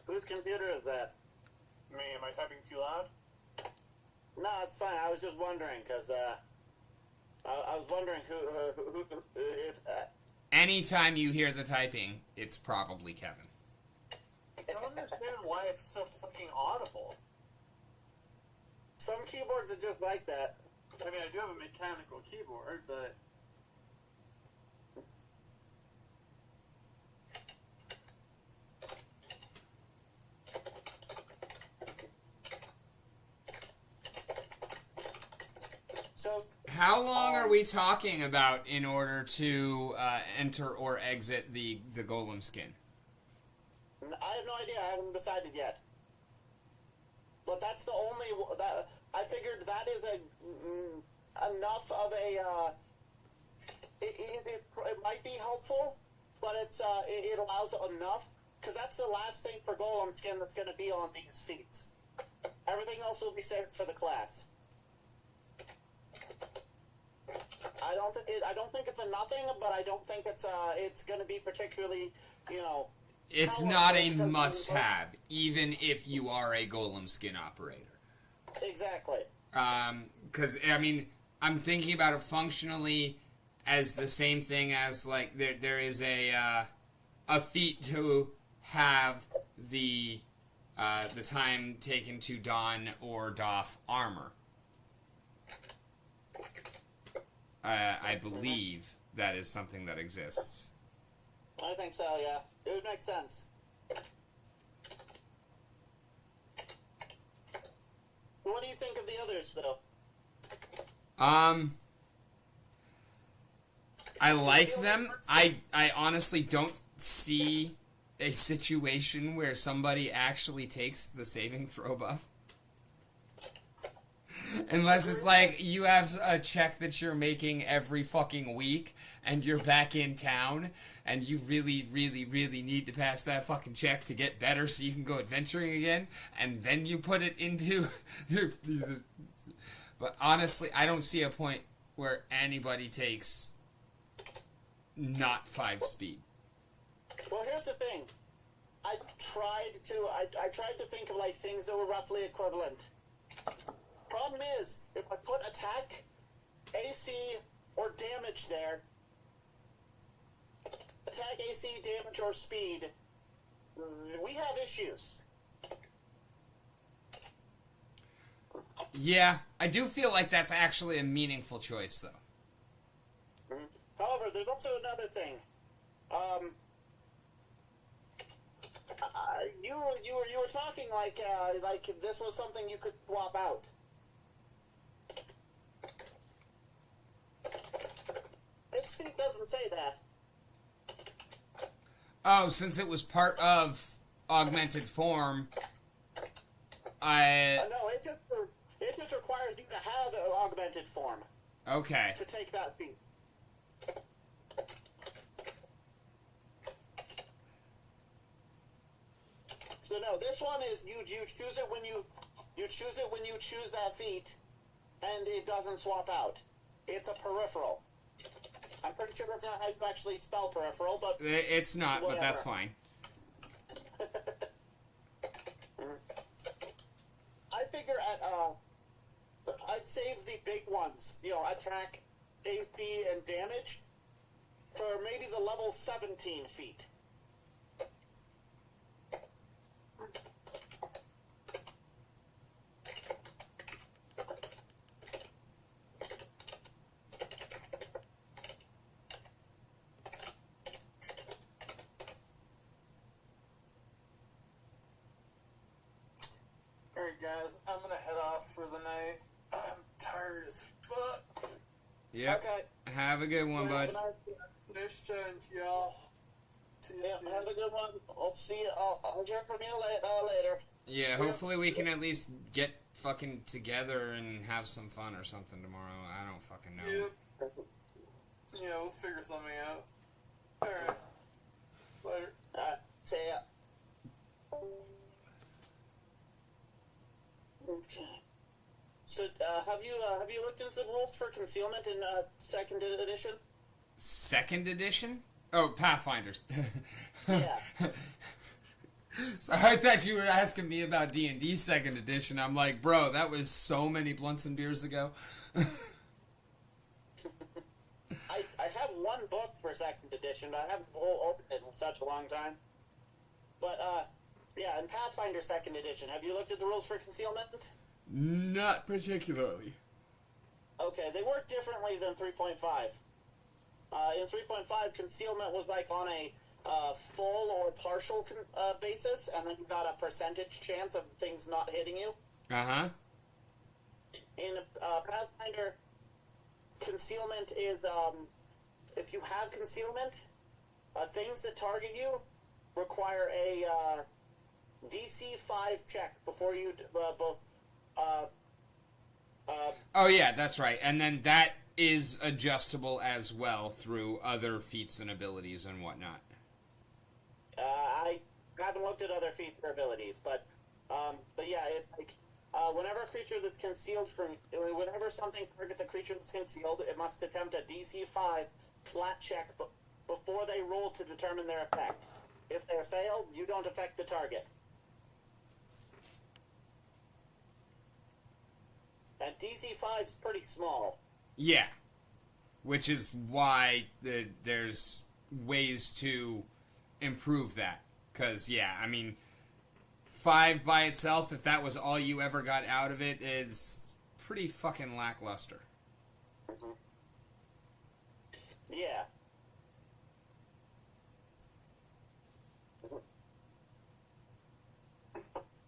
Speaker 2: Whose computer is that?
Speaker 3: Me, am I typing too loud?
Speaker 2: No, it's fine. I was just wondering, because, I was wondering who if,
Speaker 1: Anytime you hear the typing, it's probably Kevin.
Speaker 3: I don't understand why it's so fucking audible.
Speaker 2: some keyboards are just like that.
Speaker 3: I mean, I do have a mechanical keyboard, but...
Speaker 2: So,
Speaker 1: How long are we talking about in order to enter or exit the golem skin?
Speaker 2: I have no idea. I haven't decided yet. But that's the only that I figured that is enough of a. It might be helpful, but it allows enough because that's the last thing for golem skin that's going to be on these feats. Everything else will be saved for the class. I don't think it's a nothing, but I don't think it's going to be particularly,
Speaker 1: It's not a must-have, even if you are a golem skin operator.
Speaker 2: Exactly.
Speaker 1: Because, I mean, I'm thinking about it functionally as the same thing as, like, there is a feat to have the time taken to don or doff armor. I believe that is something that exists.
Speaker 2: I think so, yeah. It would make sense. What do you think of the others, though?
Speaker 1: I like them. I honestly don't see a situation where somebody actually takes the saving throw buff. Unless it's like you have a check that you're making every fucking week and you're back in town and you really, really, really need to pass that fucking check to get better so you can go adventuring again, and then you put it into... But honestly, I don't see a point where anybody takes not 5 speed.
Speaker 2: Well, here's the thing. I tried to think of, like, things that were roughly equivalent. Problem is, if I put attack, AC, or damage there, attack, AC, damage, or speed, we have issues.
Speaker 1: Yeah, I do feel like that's actually a meaningful choice, though.
Speaker 2: Mm-hmm. However, there's also another thing. You were talking like this was something you could swap out. Its feet doesn't say that.
Speaker 1: Oh, since it was part of augmented form,
Speaker 2: No, it just requires you to have an augmented form.
Speaker 1: Okay.
Speaker 2: To take that feat. So no, this one is you choose it when you choose that feat, and it doesn't swap out. It's a peripheral. I'm pretty sure that's not how you actually spell peripheral, but
Speaker 1: it's not,
Speaker 2: whatever.
Speaker 1: But that's fine.
Speaker 2: I figure I'd save the big ones, attack, AC, and damage, for maybe the level 17 feat.
Speaker 3: Alright guys, I'm gonna head off for the night. I'm tired as fuck.
Speaker 1: Yep.
Speaker 2: Okay.
Speaker 1: Have a good one, bud.
Speaker 3: Nice chatting to y'all. See you soon.
Speaker 2: Have a good one. I'll see you. I'll hear from you later.
Speaker 1: Yeah, hopefully we can at least get fucking together and have some fun or something tomorrow. I don't fucking know.
Speaker 3: Yep. Yeah, we'll figure something out. Alright. Later.
Speaker 2: See ya. Okay. So, have you looked into the rules for concealment in 2nd edition?
Speaker 1: 2nd edition? Oh, Pathfinders.
Speaker 2: Yeah.
Speaker 1: So I thought you were asking me about D&D 2nd edition. I'm like, bro, that was so many blunts and beers ago.
Speaker 2: I have one book for 2nd edition, but I haven't opened it in such a long time. But, yeah, in Pathfinder 2nd edition, have you looked at the rules for concealment?
Speaker 1: Not particularly.
Speaker 2: Okay, they work differently than 3.5. In 3.5, concealment was like on a full or partial basis, and then you got a percentage chance of things not hitting you.
Speaker 1: Uh-huh.
Speaker 2: In Pathfinder, concealment is, if you have concealment, things that target you require a DC 5 check before you...
Speaker 1: oh, yeah, that's right. And then that is adjustable as well through other feats and abilities and whatnot.
Speaker 2: I haven't looked at other feats or abilities, but yeah, it's like, whenever a creature that's concealed whenever something targets a creature that's concealed, it must attempt a DC 5 flat check before they roll to determine their effect. If they fail, you don't affect the target. And DC-5's pretty small.
Speaker 1: Yeah. Which is why there's ways to improve that. Because, yeah, I mean, 5 by itself, if that was all you ever got out of it, is pretty fucking lackluster.
Speaker 2: Mm-hmm. Yeah.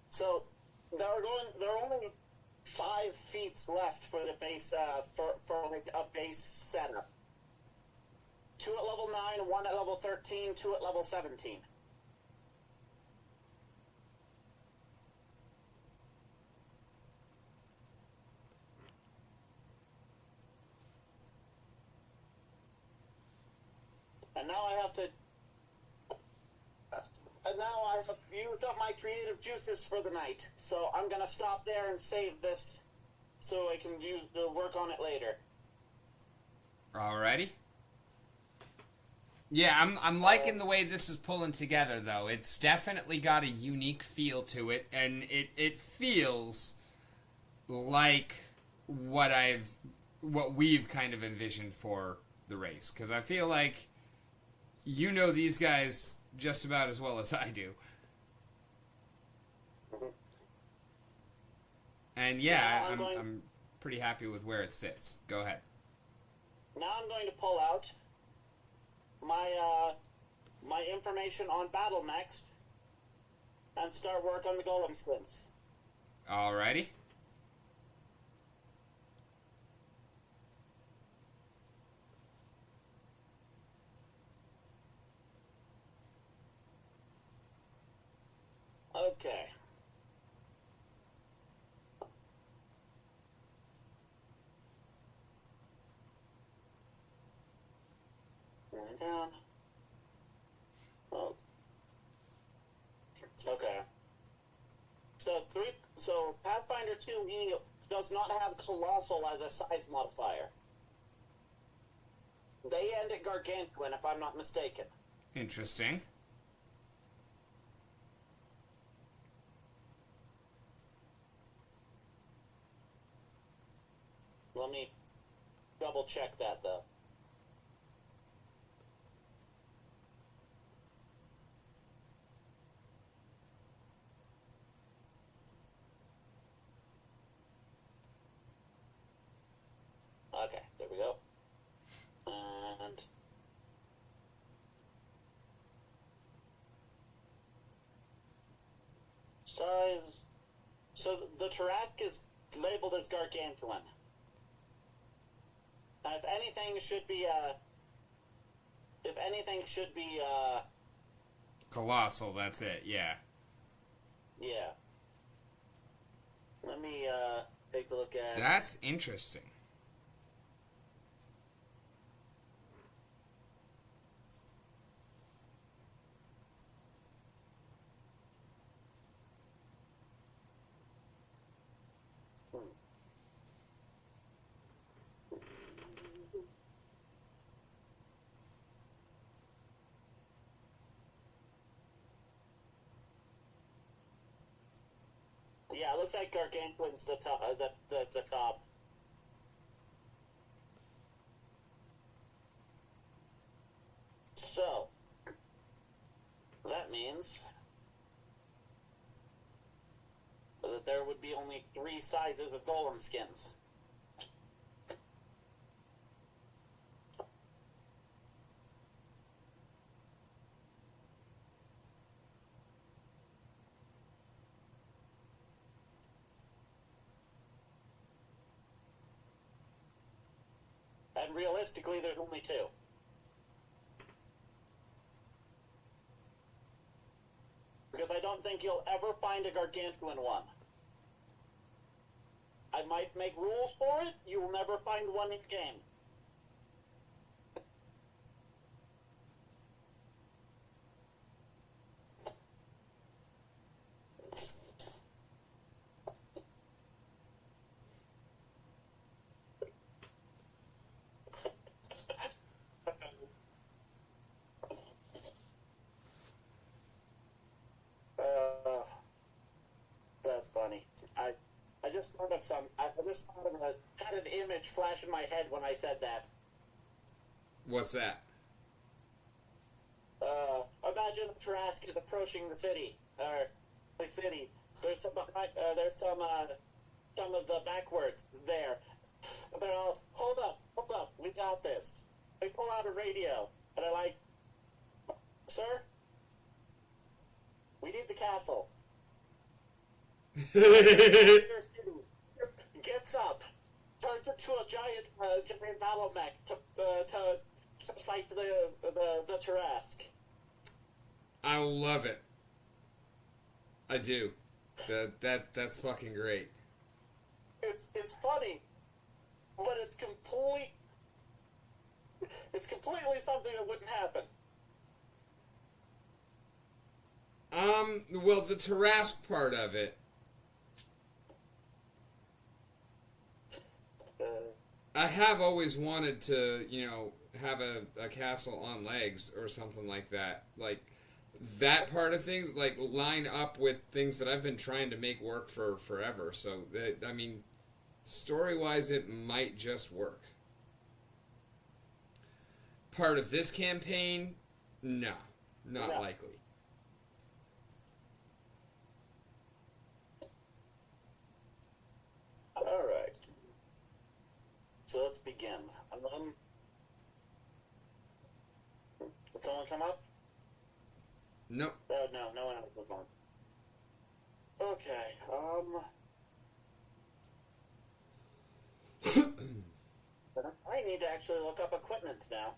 Speaker 2: So there are only 5 feats left for the base for like a base setup. 2 at level 9, 1 at level 13, 2 at level 17. And now I have to. And now I've used up my creative juices for the night, so I'm gonna stop there and save this, so I can work on it later.
Speaker 1: Alrighty. Yeah, I'm liking the way this is pulling together, though. It's definitely got a unique feel to it, and it feels like what we've kind of envisioned for the race. Because I feel like you know these guys just about as well as I do.
Speaker 2: Mm-hmm.
Speaker 1: And yeah, I'm pretty happy with where it sits. Go ahead.
Speaker 2: Now I'm going to pull out my information on Battle Next and start work on the Golem skins.
Speaker 1: Alrighty.
Speaker 2: Okay. Going down. Oh. Okay. So Pathfinder 2E does not have Colossal as a size modifier. They end at Gargantuan, if I'm not mistaken.
Speaker 1: Interesting.
Speaker 2: Let me double check that, though. Okay, there we go. And size. So the Tarak is labeled as Gargantuan. If anything should be
Speaker 1: Colossal, that's it, yeah.
Speaker 2: Yeah. Let me take a look at.
Speaker 1: That's interesting.
Speaker 2: Yeah, it looks like Gargantuan's the top. The top. So that means that there would be only 3 sizes of Golem skins. And realistically, there's only 2. Because I don't think you'll ever find a Gargantuan one. I might make rules for it, you will never find one in game. That's funny. I just thought of some. I just thought of had an image flash in my head when I said that.
Speaker 1: What's that?
Speaker 2: Imagine a Trask is approaching the city, or the city. There's some behind. There's some of the backwards there. But hold up, we got this. They pull out a radio, and they're like, "Sir, we need the castle." Gets up, turns into a giant battle mech to fight the Tarask.
Speaker 1: I love it. I do. That's fucking great.
Speaker 2: It's funny, but it's completely something that wouldn't happen.
Speaker 1: Well, the Tarask part of it, I have always wanted to, have a castle on legs or something like that. Like, that part of things, like, line up with things that I've been trying to make work for forever. So, story-wise, it might just work. Part of this campaign, no, not likely.
Speaker 2: All right. So let's begin. Did someone come up?
Speaker 1: Nope.
Speaker 2: No one else was on. Okay. I need to actually look up equipment now.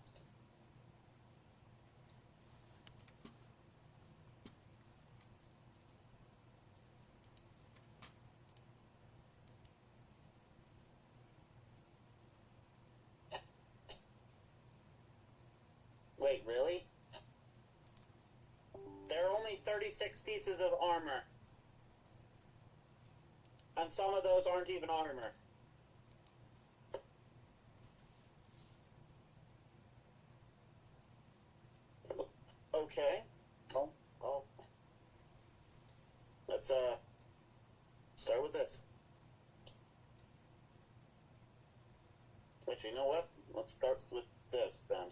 Speaker 2: Wait, really? There are only 36 pieces of armor. And some of those aren't even armor. Okay. Oh. Let's, start with this. Actually, you know what? Let's start with this, then.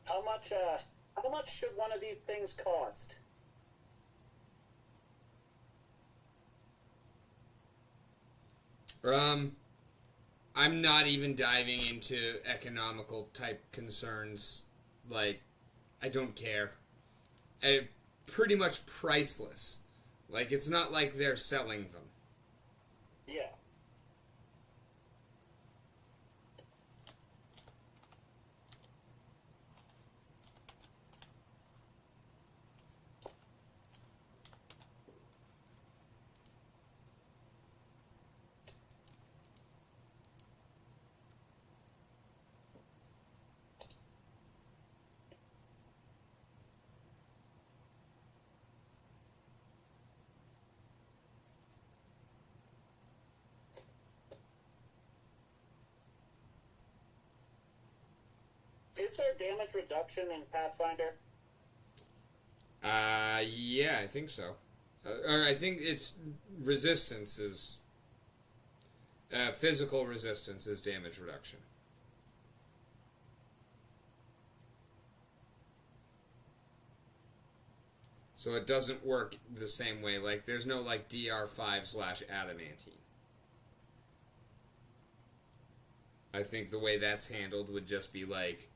Speaker 2: How much should one of these things cost?
Speaker 1: I'm not even diving into economical type concerns. Like, I don't care. Pretty much priceless. Like, it's not like they're selling them.
Speaker 2: Yeah. Is there damage reduction in Pathfinder?
Speaker 1: Yeah, I think so. Or I think it's resistance is physical resistance is damage reduction. So it doesn't work the same way. Like there's no like DR5/adamantine. I think the way that's handled would just be like.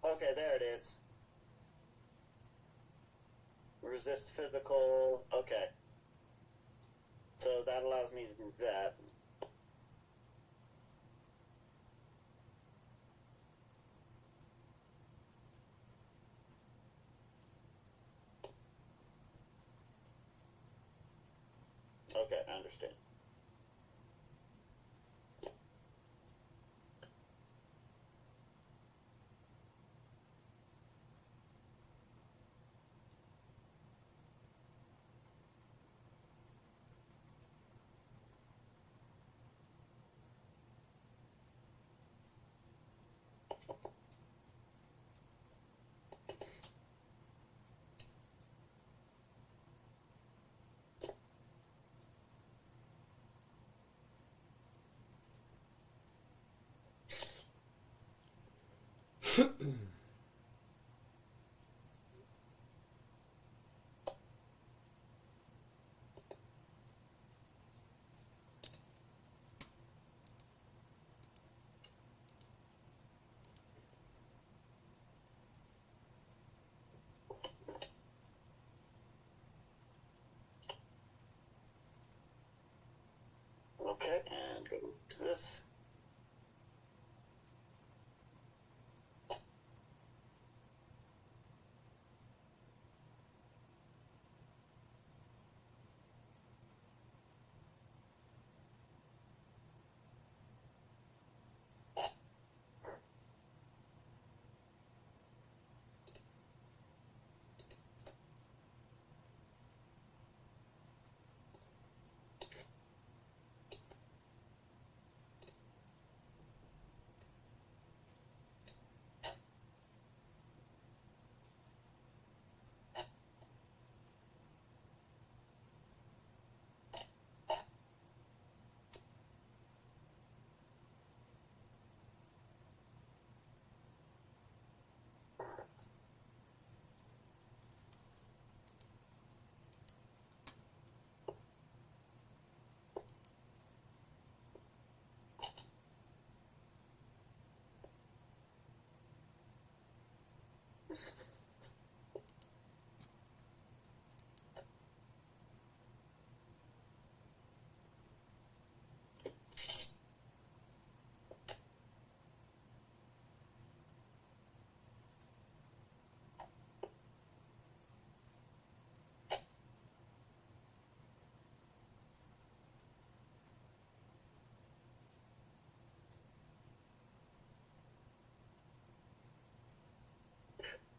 Speaker 2: Okay, there it is. Resist physical. Okay. So that allows me to do that. Okay, I understand. Okay, and go to this.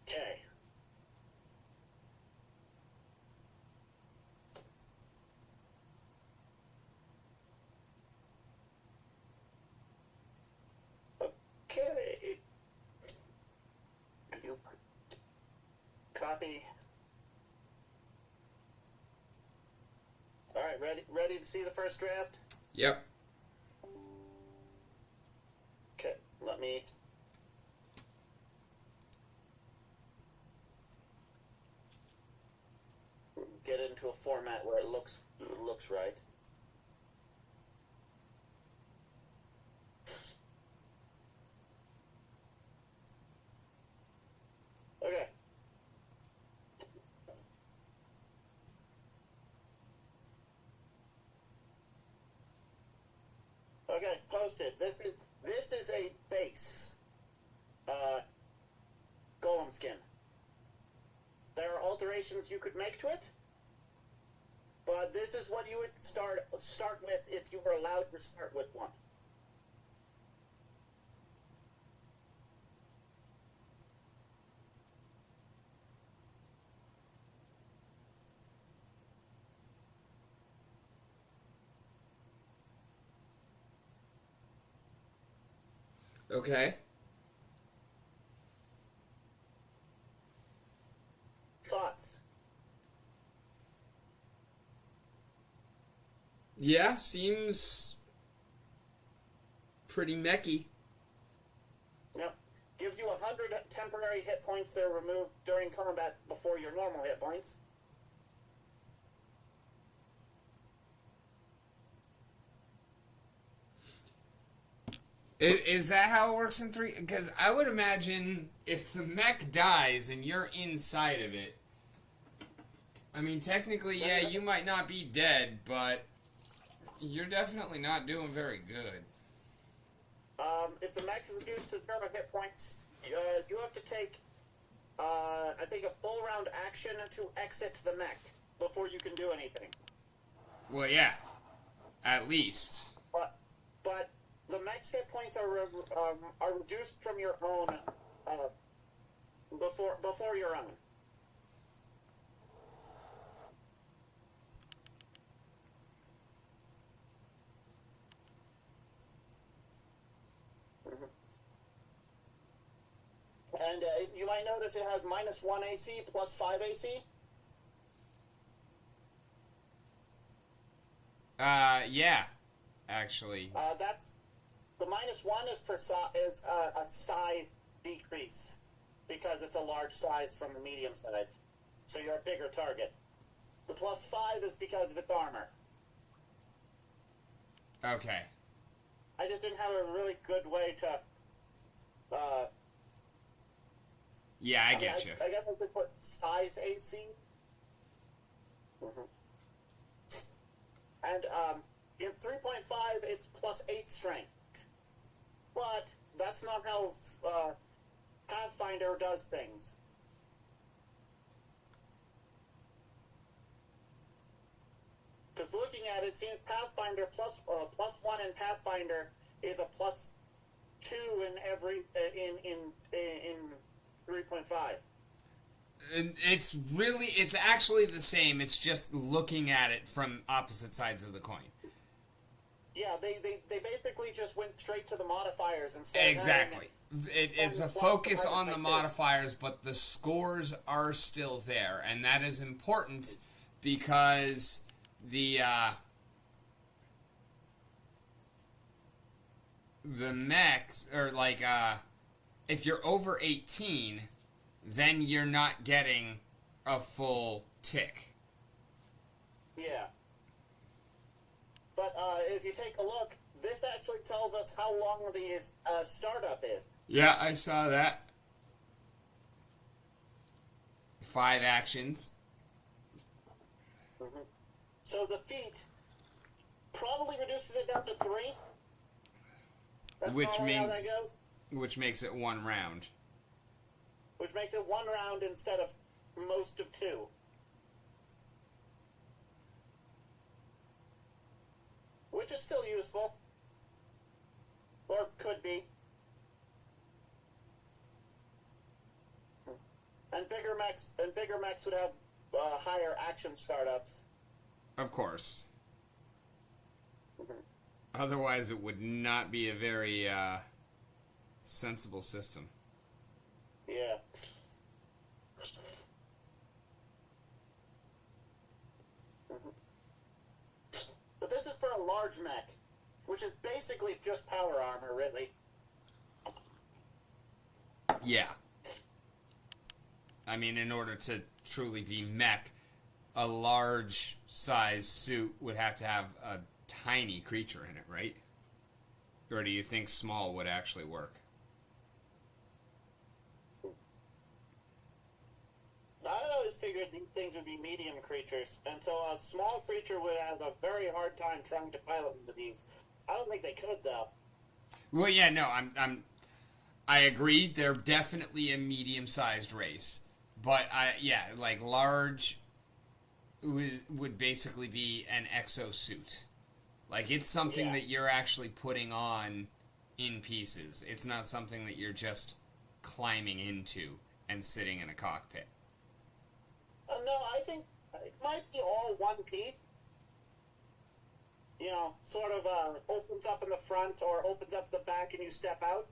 Speaker 2: Okay. Okay. You copy. All right, ready to see the first draft?
Speaker 1: Yep.
Speaker 2: Okay, let me get into a format where it looks right. Okay. Okay, posted. This is a base golem skin. There are alterations you could make to it, but this is what you would start with if you were allowed to start with one.
Speaker 1: Okay.
Speaker 2: Thoughts?
Speaker 1: Yeah, seems pretty mechy.
Speaker 2: Yep. Gives you 100 temporary hit points that are removed during combat before your normal hit points.
Speaker 1: Is that how it works in 3? Because I would imagine if the mech dies and you're inside of it, I mean, technically, yeah, you might not be dead, but you're definitely not doing very good.
Speaker 2: If the mech is reduced to 0 hit points, you have to take, I think, a full round action to exit the mech before you can do anything.
Speaker 1: Well, yeah, at least.
Speaker 2: But the mech's hit points are reduced from your own before your own. And you might notice it has -1 AC, +5 AC.
Speaker 1: Yeah, actually.
Speaker 2: That's the -1 is for a size decrease because it's a large size from a medium size, so you're a bigger target. The +5 is because of its armor.
Speaker 1: Okay.
Speaker 2: I just didn't have a really good way to.
Speaker 1: Yeah, I get you.
Speaker 2: I guess I could put size AC. Mm-hmm. And in 3.5, it's +8 strength. But that's not how Pathfinder does things. Because looking at it, seems Pathfinder +1 in Pathfinder is a +2 in every in 3.5.
Speaker 1: And it's actually the same. It's just looking at it from opposite sides of the coin.
Speaker 2: Yeah, they basically just went straight to the modifiers instead.
Speaker 1: Exactly. It's a focus on the modifiers, but the scores are still there, and that is important because the mechs or like if you're over 18, then you're not getting a full tick.
Speaker 2: Yeah. But if you take a look, this actually tells us how long the startup is.
Speaker 1: Yeah, I saw that. 5 actions.
Speaker 2: Mm-hmm. So the feat probably reduces it down to 3. That's
Speaker 1: Which
Speaker 2: normally how that
Speaker 1: means,
Speaker 2: goes.
Speaker 1: which makes it 1 round.
Speaker 2: Which makes it 1 round instead of most of 2. Which is still useful. Or could be. And bigger mechs would have higher action startups.
Speaker 1: Of course.
Speaker 2: Mm-hmm.
Speaker 1: Otherwise, it would not be a very sensible system.
Speaker 2: Yeah. Mm-hmm. But this is for a large mech, which is basically just power armor, really.
Speaker 1: Yeah. I mean, in order to truly be mech, a large size suit would have to have a tiny creature in it, right? Or do you think small would actually work?
Speaker 2: I always figured these things would be medium creatures, and so a small creature would have a very hard time trying to pilot into these. I don't think they could, though.
Speaker 1: Well, yeah, no, I agree. They're definitely a medium-sized race, but like large would basically be an exosuit. Like it's something that you're actually putting on in pieces. It's not something that you're just climbing into and sitting in a cockpit.
Speaker 2: No, I think it might be all one piece. You know, sort of opens up in the front or opens up the back and you step out.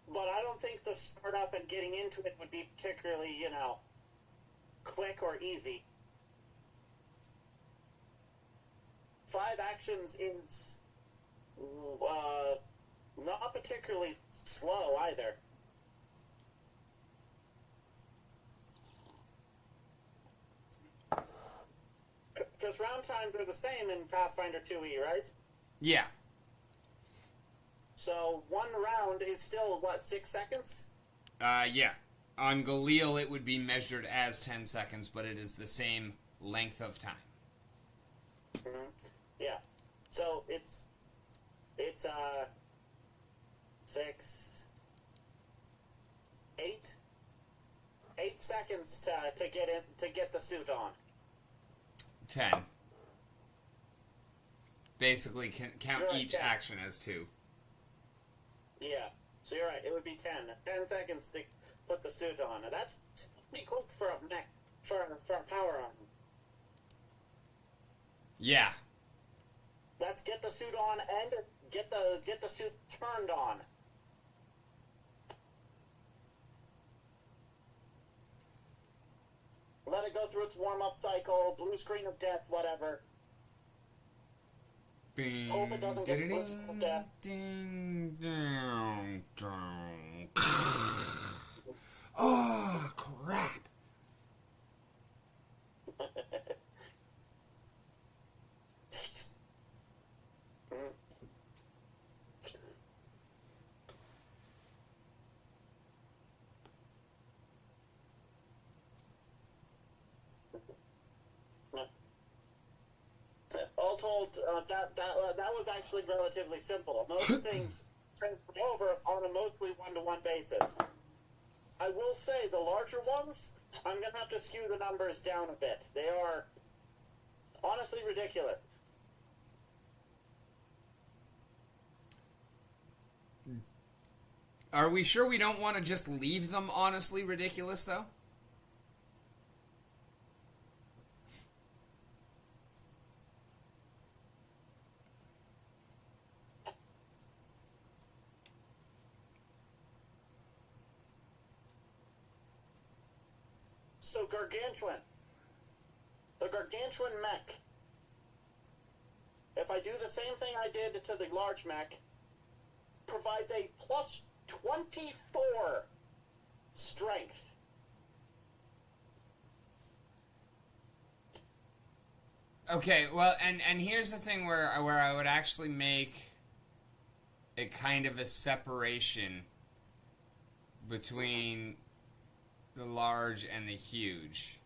Speaker 2: But I don't think the startup and getting into it would be particularly, quick or easy. 5 actions is not particularly slow either. Because round times are the same in Pathfinder 2e, right?
Speaker 1: Yeah.
Speaker 2: So 1 round is still, what, 6 seconds?
Speaker 1: Yeah. On Galil, it would be measured as 10 seconds, but it is the same length of time.
Speaker 2: Mm-hmm. Yeah. So it's 6, 8 seconds to get the suit on.
Speaker 1: 10. Basically, count
Speaker 2: You're right,
Speaker 1: each
Speaker 2: 10.
Speaker 1: action as 2.
Speaker 2: Yeah. So you're right. It would be 10. 10 seconds to put the suit on. And that's pretty quick for a power armor.
Speaker 1: Yeah.
Speaker 2: Let's get the suit on and get the suit turned on. Let it go through its warm-up cycle, blue screen of death, whatever.
Speaker 1: Bing,
Speaker 2: Hope it doesn't get blue screen of death.
Speaker 1: ding, ding, ding. Oh, crap.
Speaker 2: All told, that was actually relatively simple. Most things transfer over on a mostly one-to-one basis. I will say the larger ones, I'm going to have to skew the numbers down a bit. They are honestly ridiculous.
Speaker 1: Are we sure we don't want to just leave them honestly ridiculous, though?
Speaker 2: So Gargantuan. The Gargantuan mech. If I do the same thing I did to the large mech, provides a plus 24 strength.
Speaker 1: Okay, well, and here's the thing where I would actually make a kind of a separation between the large and the huge.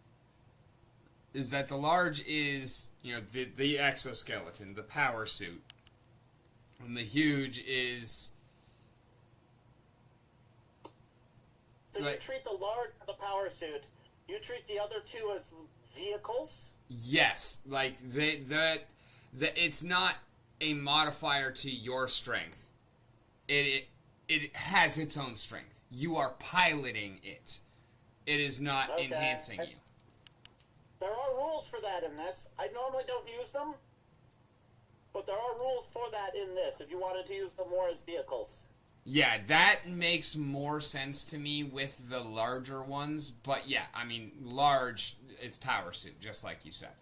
Speaker 1: Is that the large is, the exoskeleton, the power suit. And the huge is...
Speaker 2: So you treat the large as a power suit. You treat the other two as vehicles?
Speaker 1: Yes, like, it's not a modifier to your strength. It has its own strength. You are piloting it. It is not enhancing you.
Speaker 2: There are rules for that in this. I normally don't use them, but there are rules for that in this, if you wanted to use them more as vehicles.
Speaker 1: Yeah, that makes more sense to me with the larger ones, but yeah, I mean, large, it's power suit, just like you said.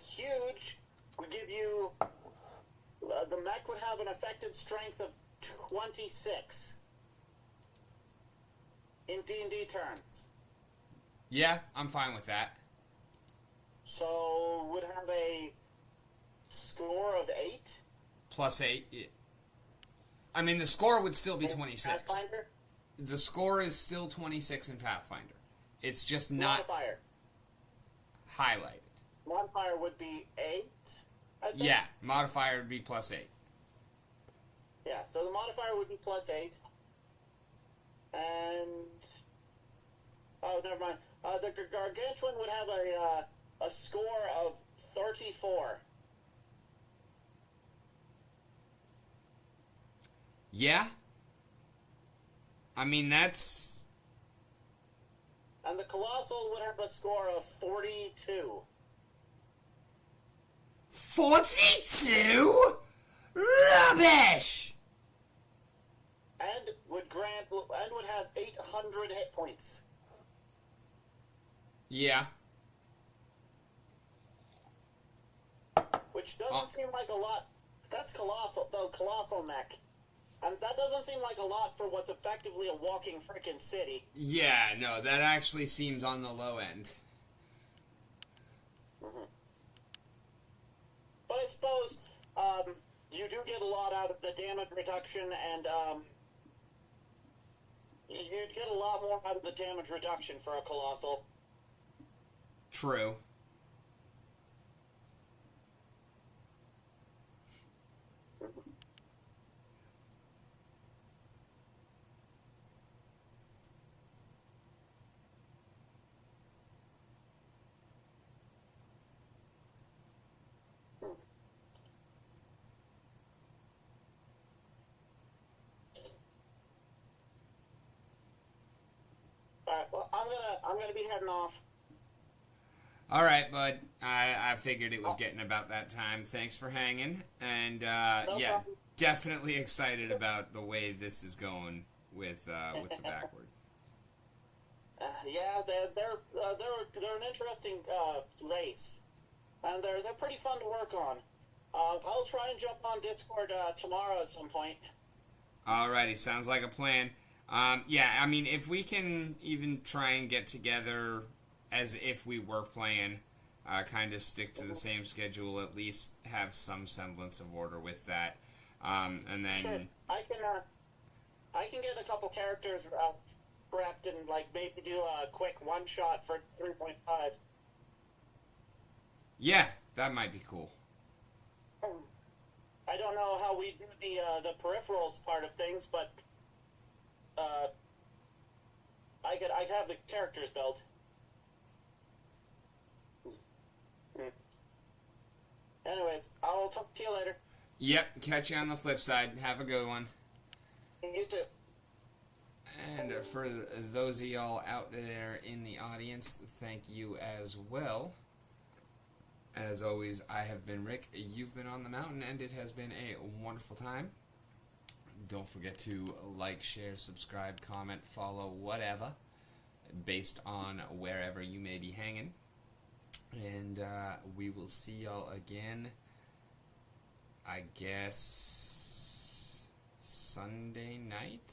Speaker 2: Huge would give you... the mech would have an effective strength of 26 in D&D terms.
Speaker 1: Yeah, I'm fine with that.
Speaker 2: So, would have a score of 8?
Speaker 1: Plus 8. Yeah. I mean, the score would still be 26.
Speaker 2: Pathfinder?
Speaker 1: The score is still 26 in Pathfinder. It's just not
Speaker 2: Modifier.
Speaker 1: highlighted.
Speaker 2: Modifier would be 8, I think?
Speaker 1: Yeah, modifier would be plus 8.
Speaker 2: Yeah, so the modifier would be plus 8. And... oh, never mind. The Gargantuan would have a score of 34.
Speaker 1: Yeah? I mean, that's...
Speaker 2: And the Colossal would have a score of 42.
Speaker 1: 42? Rubbish!
Speaker 2: And would have 800 hit points.
Speaker 1: Yeah.
Speaker 2: Which doesn't seem like a lot. That's colossal, the colossal mech. And that doesn't seem like a lot for what's effectively a walking frickin' city.
Speaker 1: Yeah, no, that actually seems on the low end.
Speaker 2: Mm-hmm. But I suppose you do get a lot out of the damage reduction, and you'd get a lot more out of the damage reduction for a colossal.
Speaker 1: True.
Speaker 2: Alright, well, I'm gonna be heading off.
Speaker 1: All right, bud. I figured it was getting about that time. Thanks for hanging, and
Speaker 2: No
Speaker 1: yeah,
Speaker 2: problem.
Speaker 1: definitely excited about the way this is going with the backward.
Speaker 2: Yeah, they're an interesting race, and they're pretty fun to work on. I'll try and jump on Discord tomorrow at some point.
Speaker 1: Alrighty, sounds like a plan. Yeah, I mean, if we can even try and get together as if we were playing, kind of stick to the same schedule, at least have some semblance of order with that. And then...
Speaker 2: Sure, I can get a couple characters prepped and like maybe do a quick one-shot for 3.5.
Speaker 1: Yeah, that might be cool.
Speaker 2: I don't know how we do the peripherals part of things, but I'd have the characters built. Anyways, I'll talk to you later.
Speaker 1: Yep, catch you on the flip side. Have a good one.
Speaker 2: You too.
Speaker 1: And for those of y'all out there in the audience, thank you as well. As always, I have been Rick, you've been on the mountain, and it has been a wonderful time. Don't forget to like, share, subscribe, comment, follow, whatever, based on wherever you may be hanging. And we will see y'all again, I guess, Sunday night?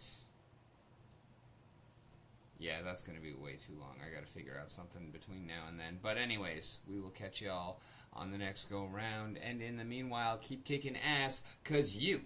Speaker 1: Yeah, that's going to be way too long. I got to figure out something between now and then. But anyways, we will catch y'all on the next go round. And in the meanwhile, keep kicking ass, 'cause you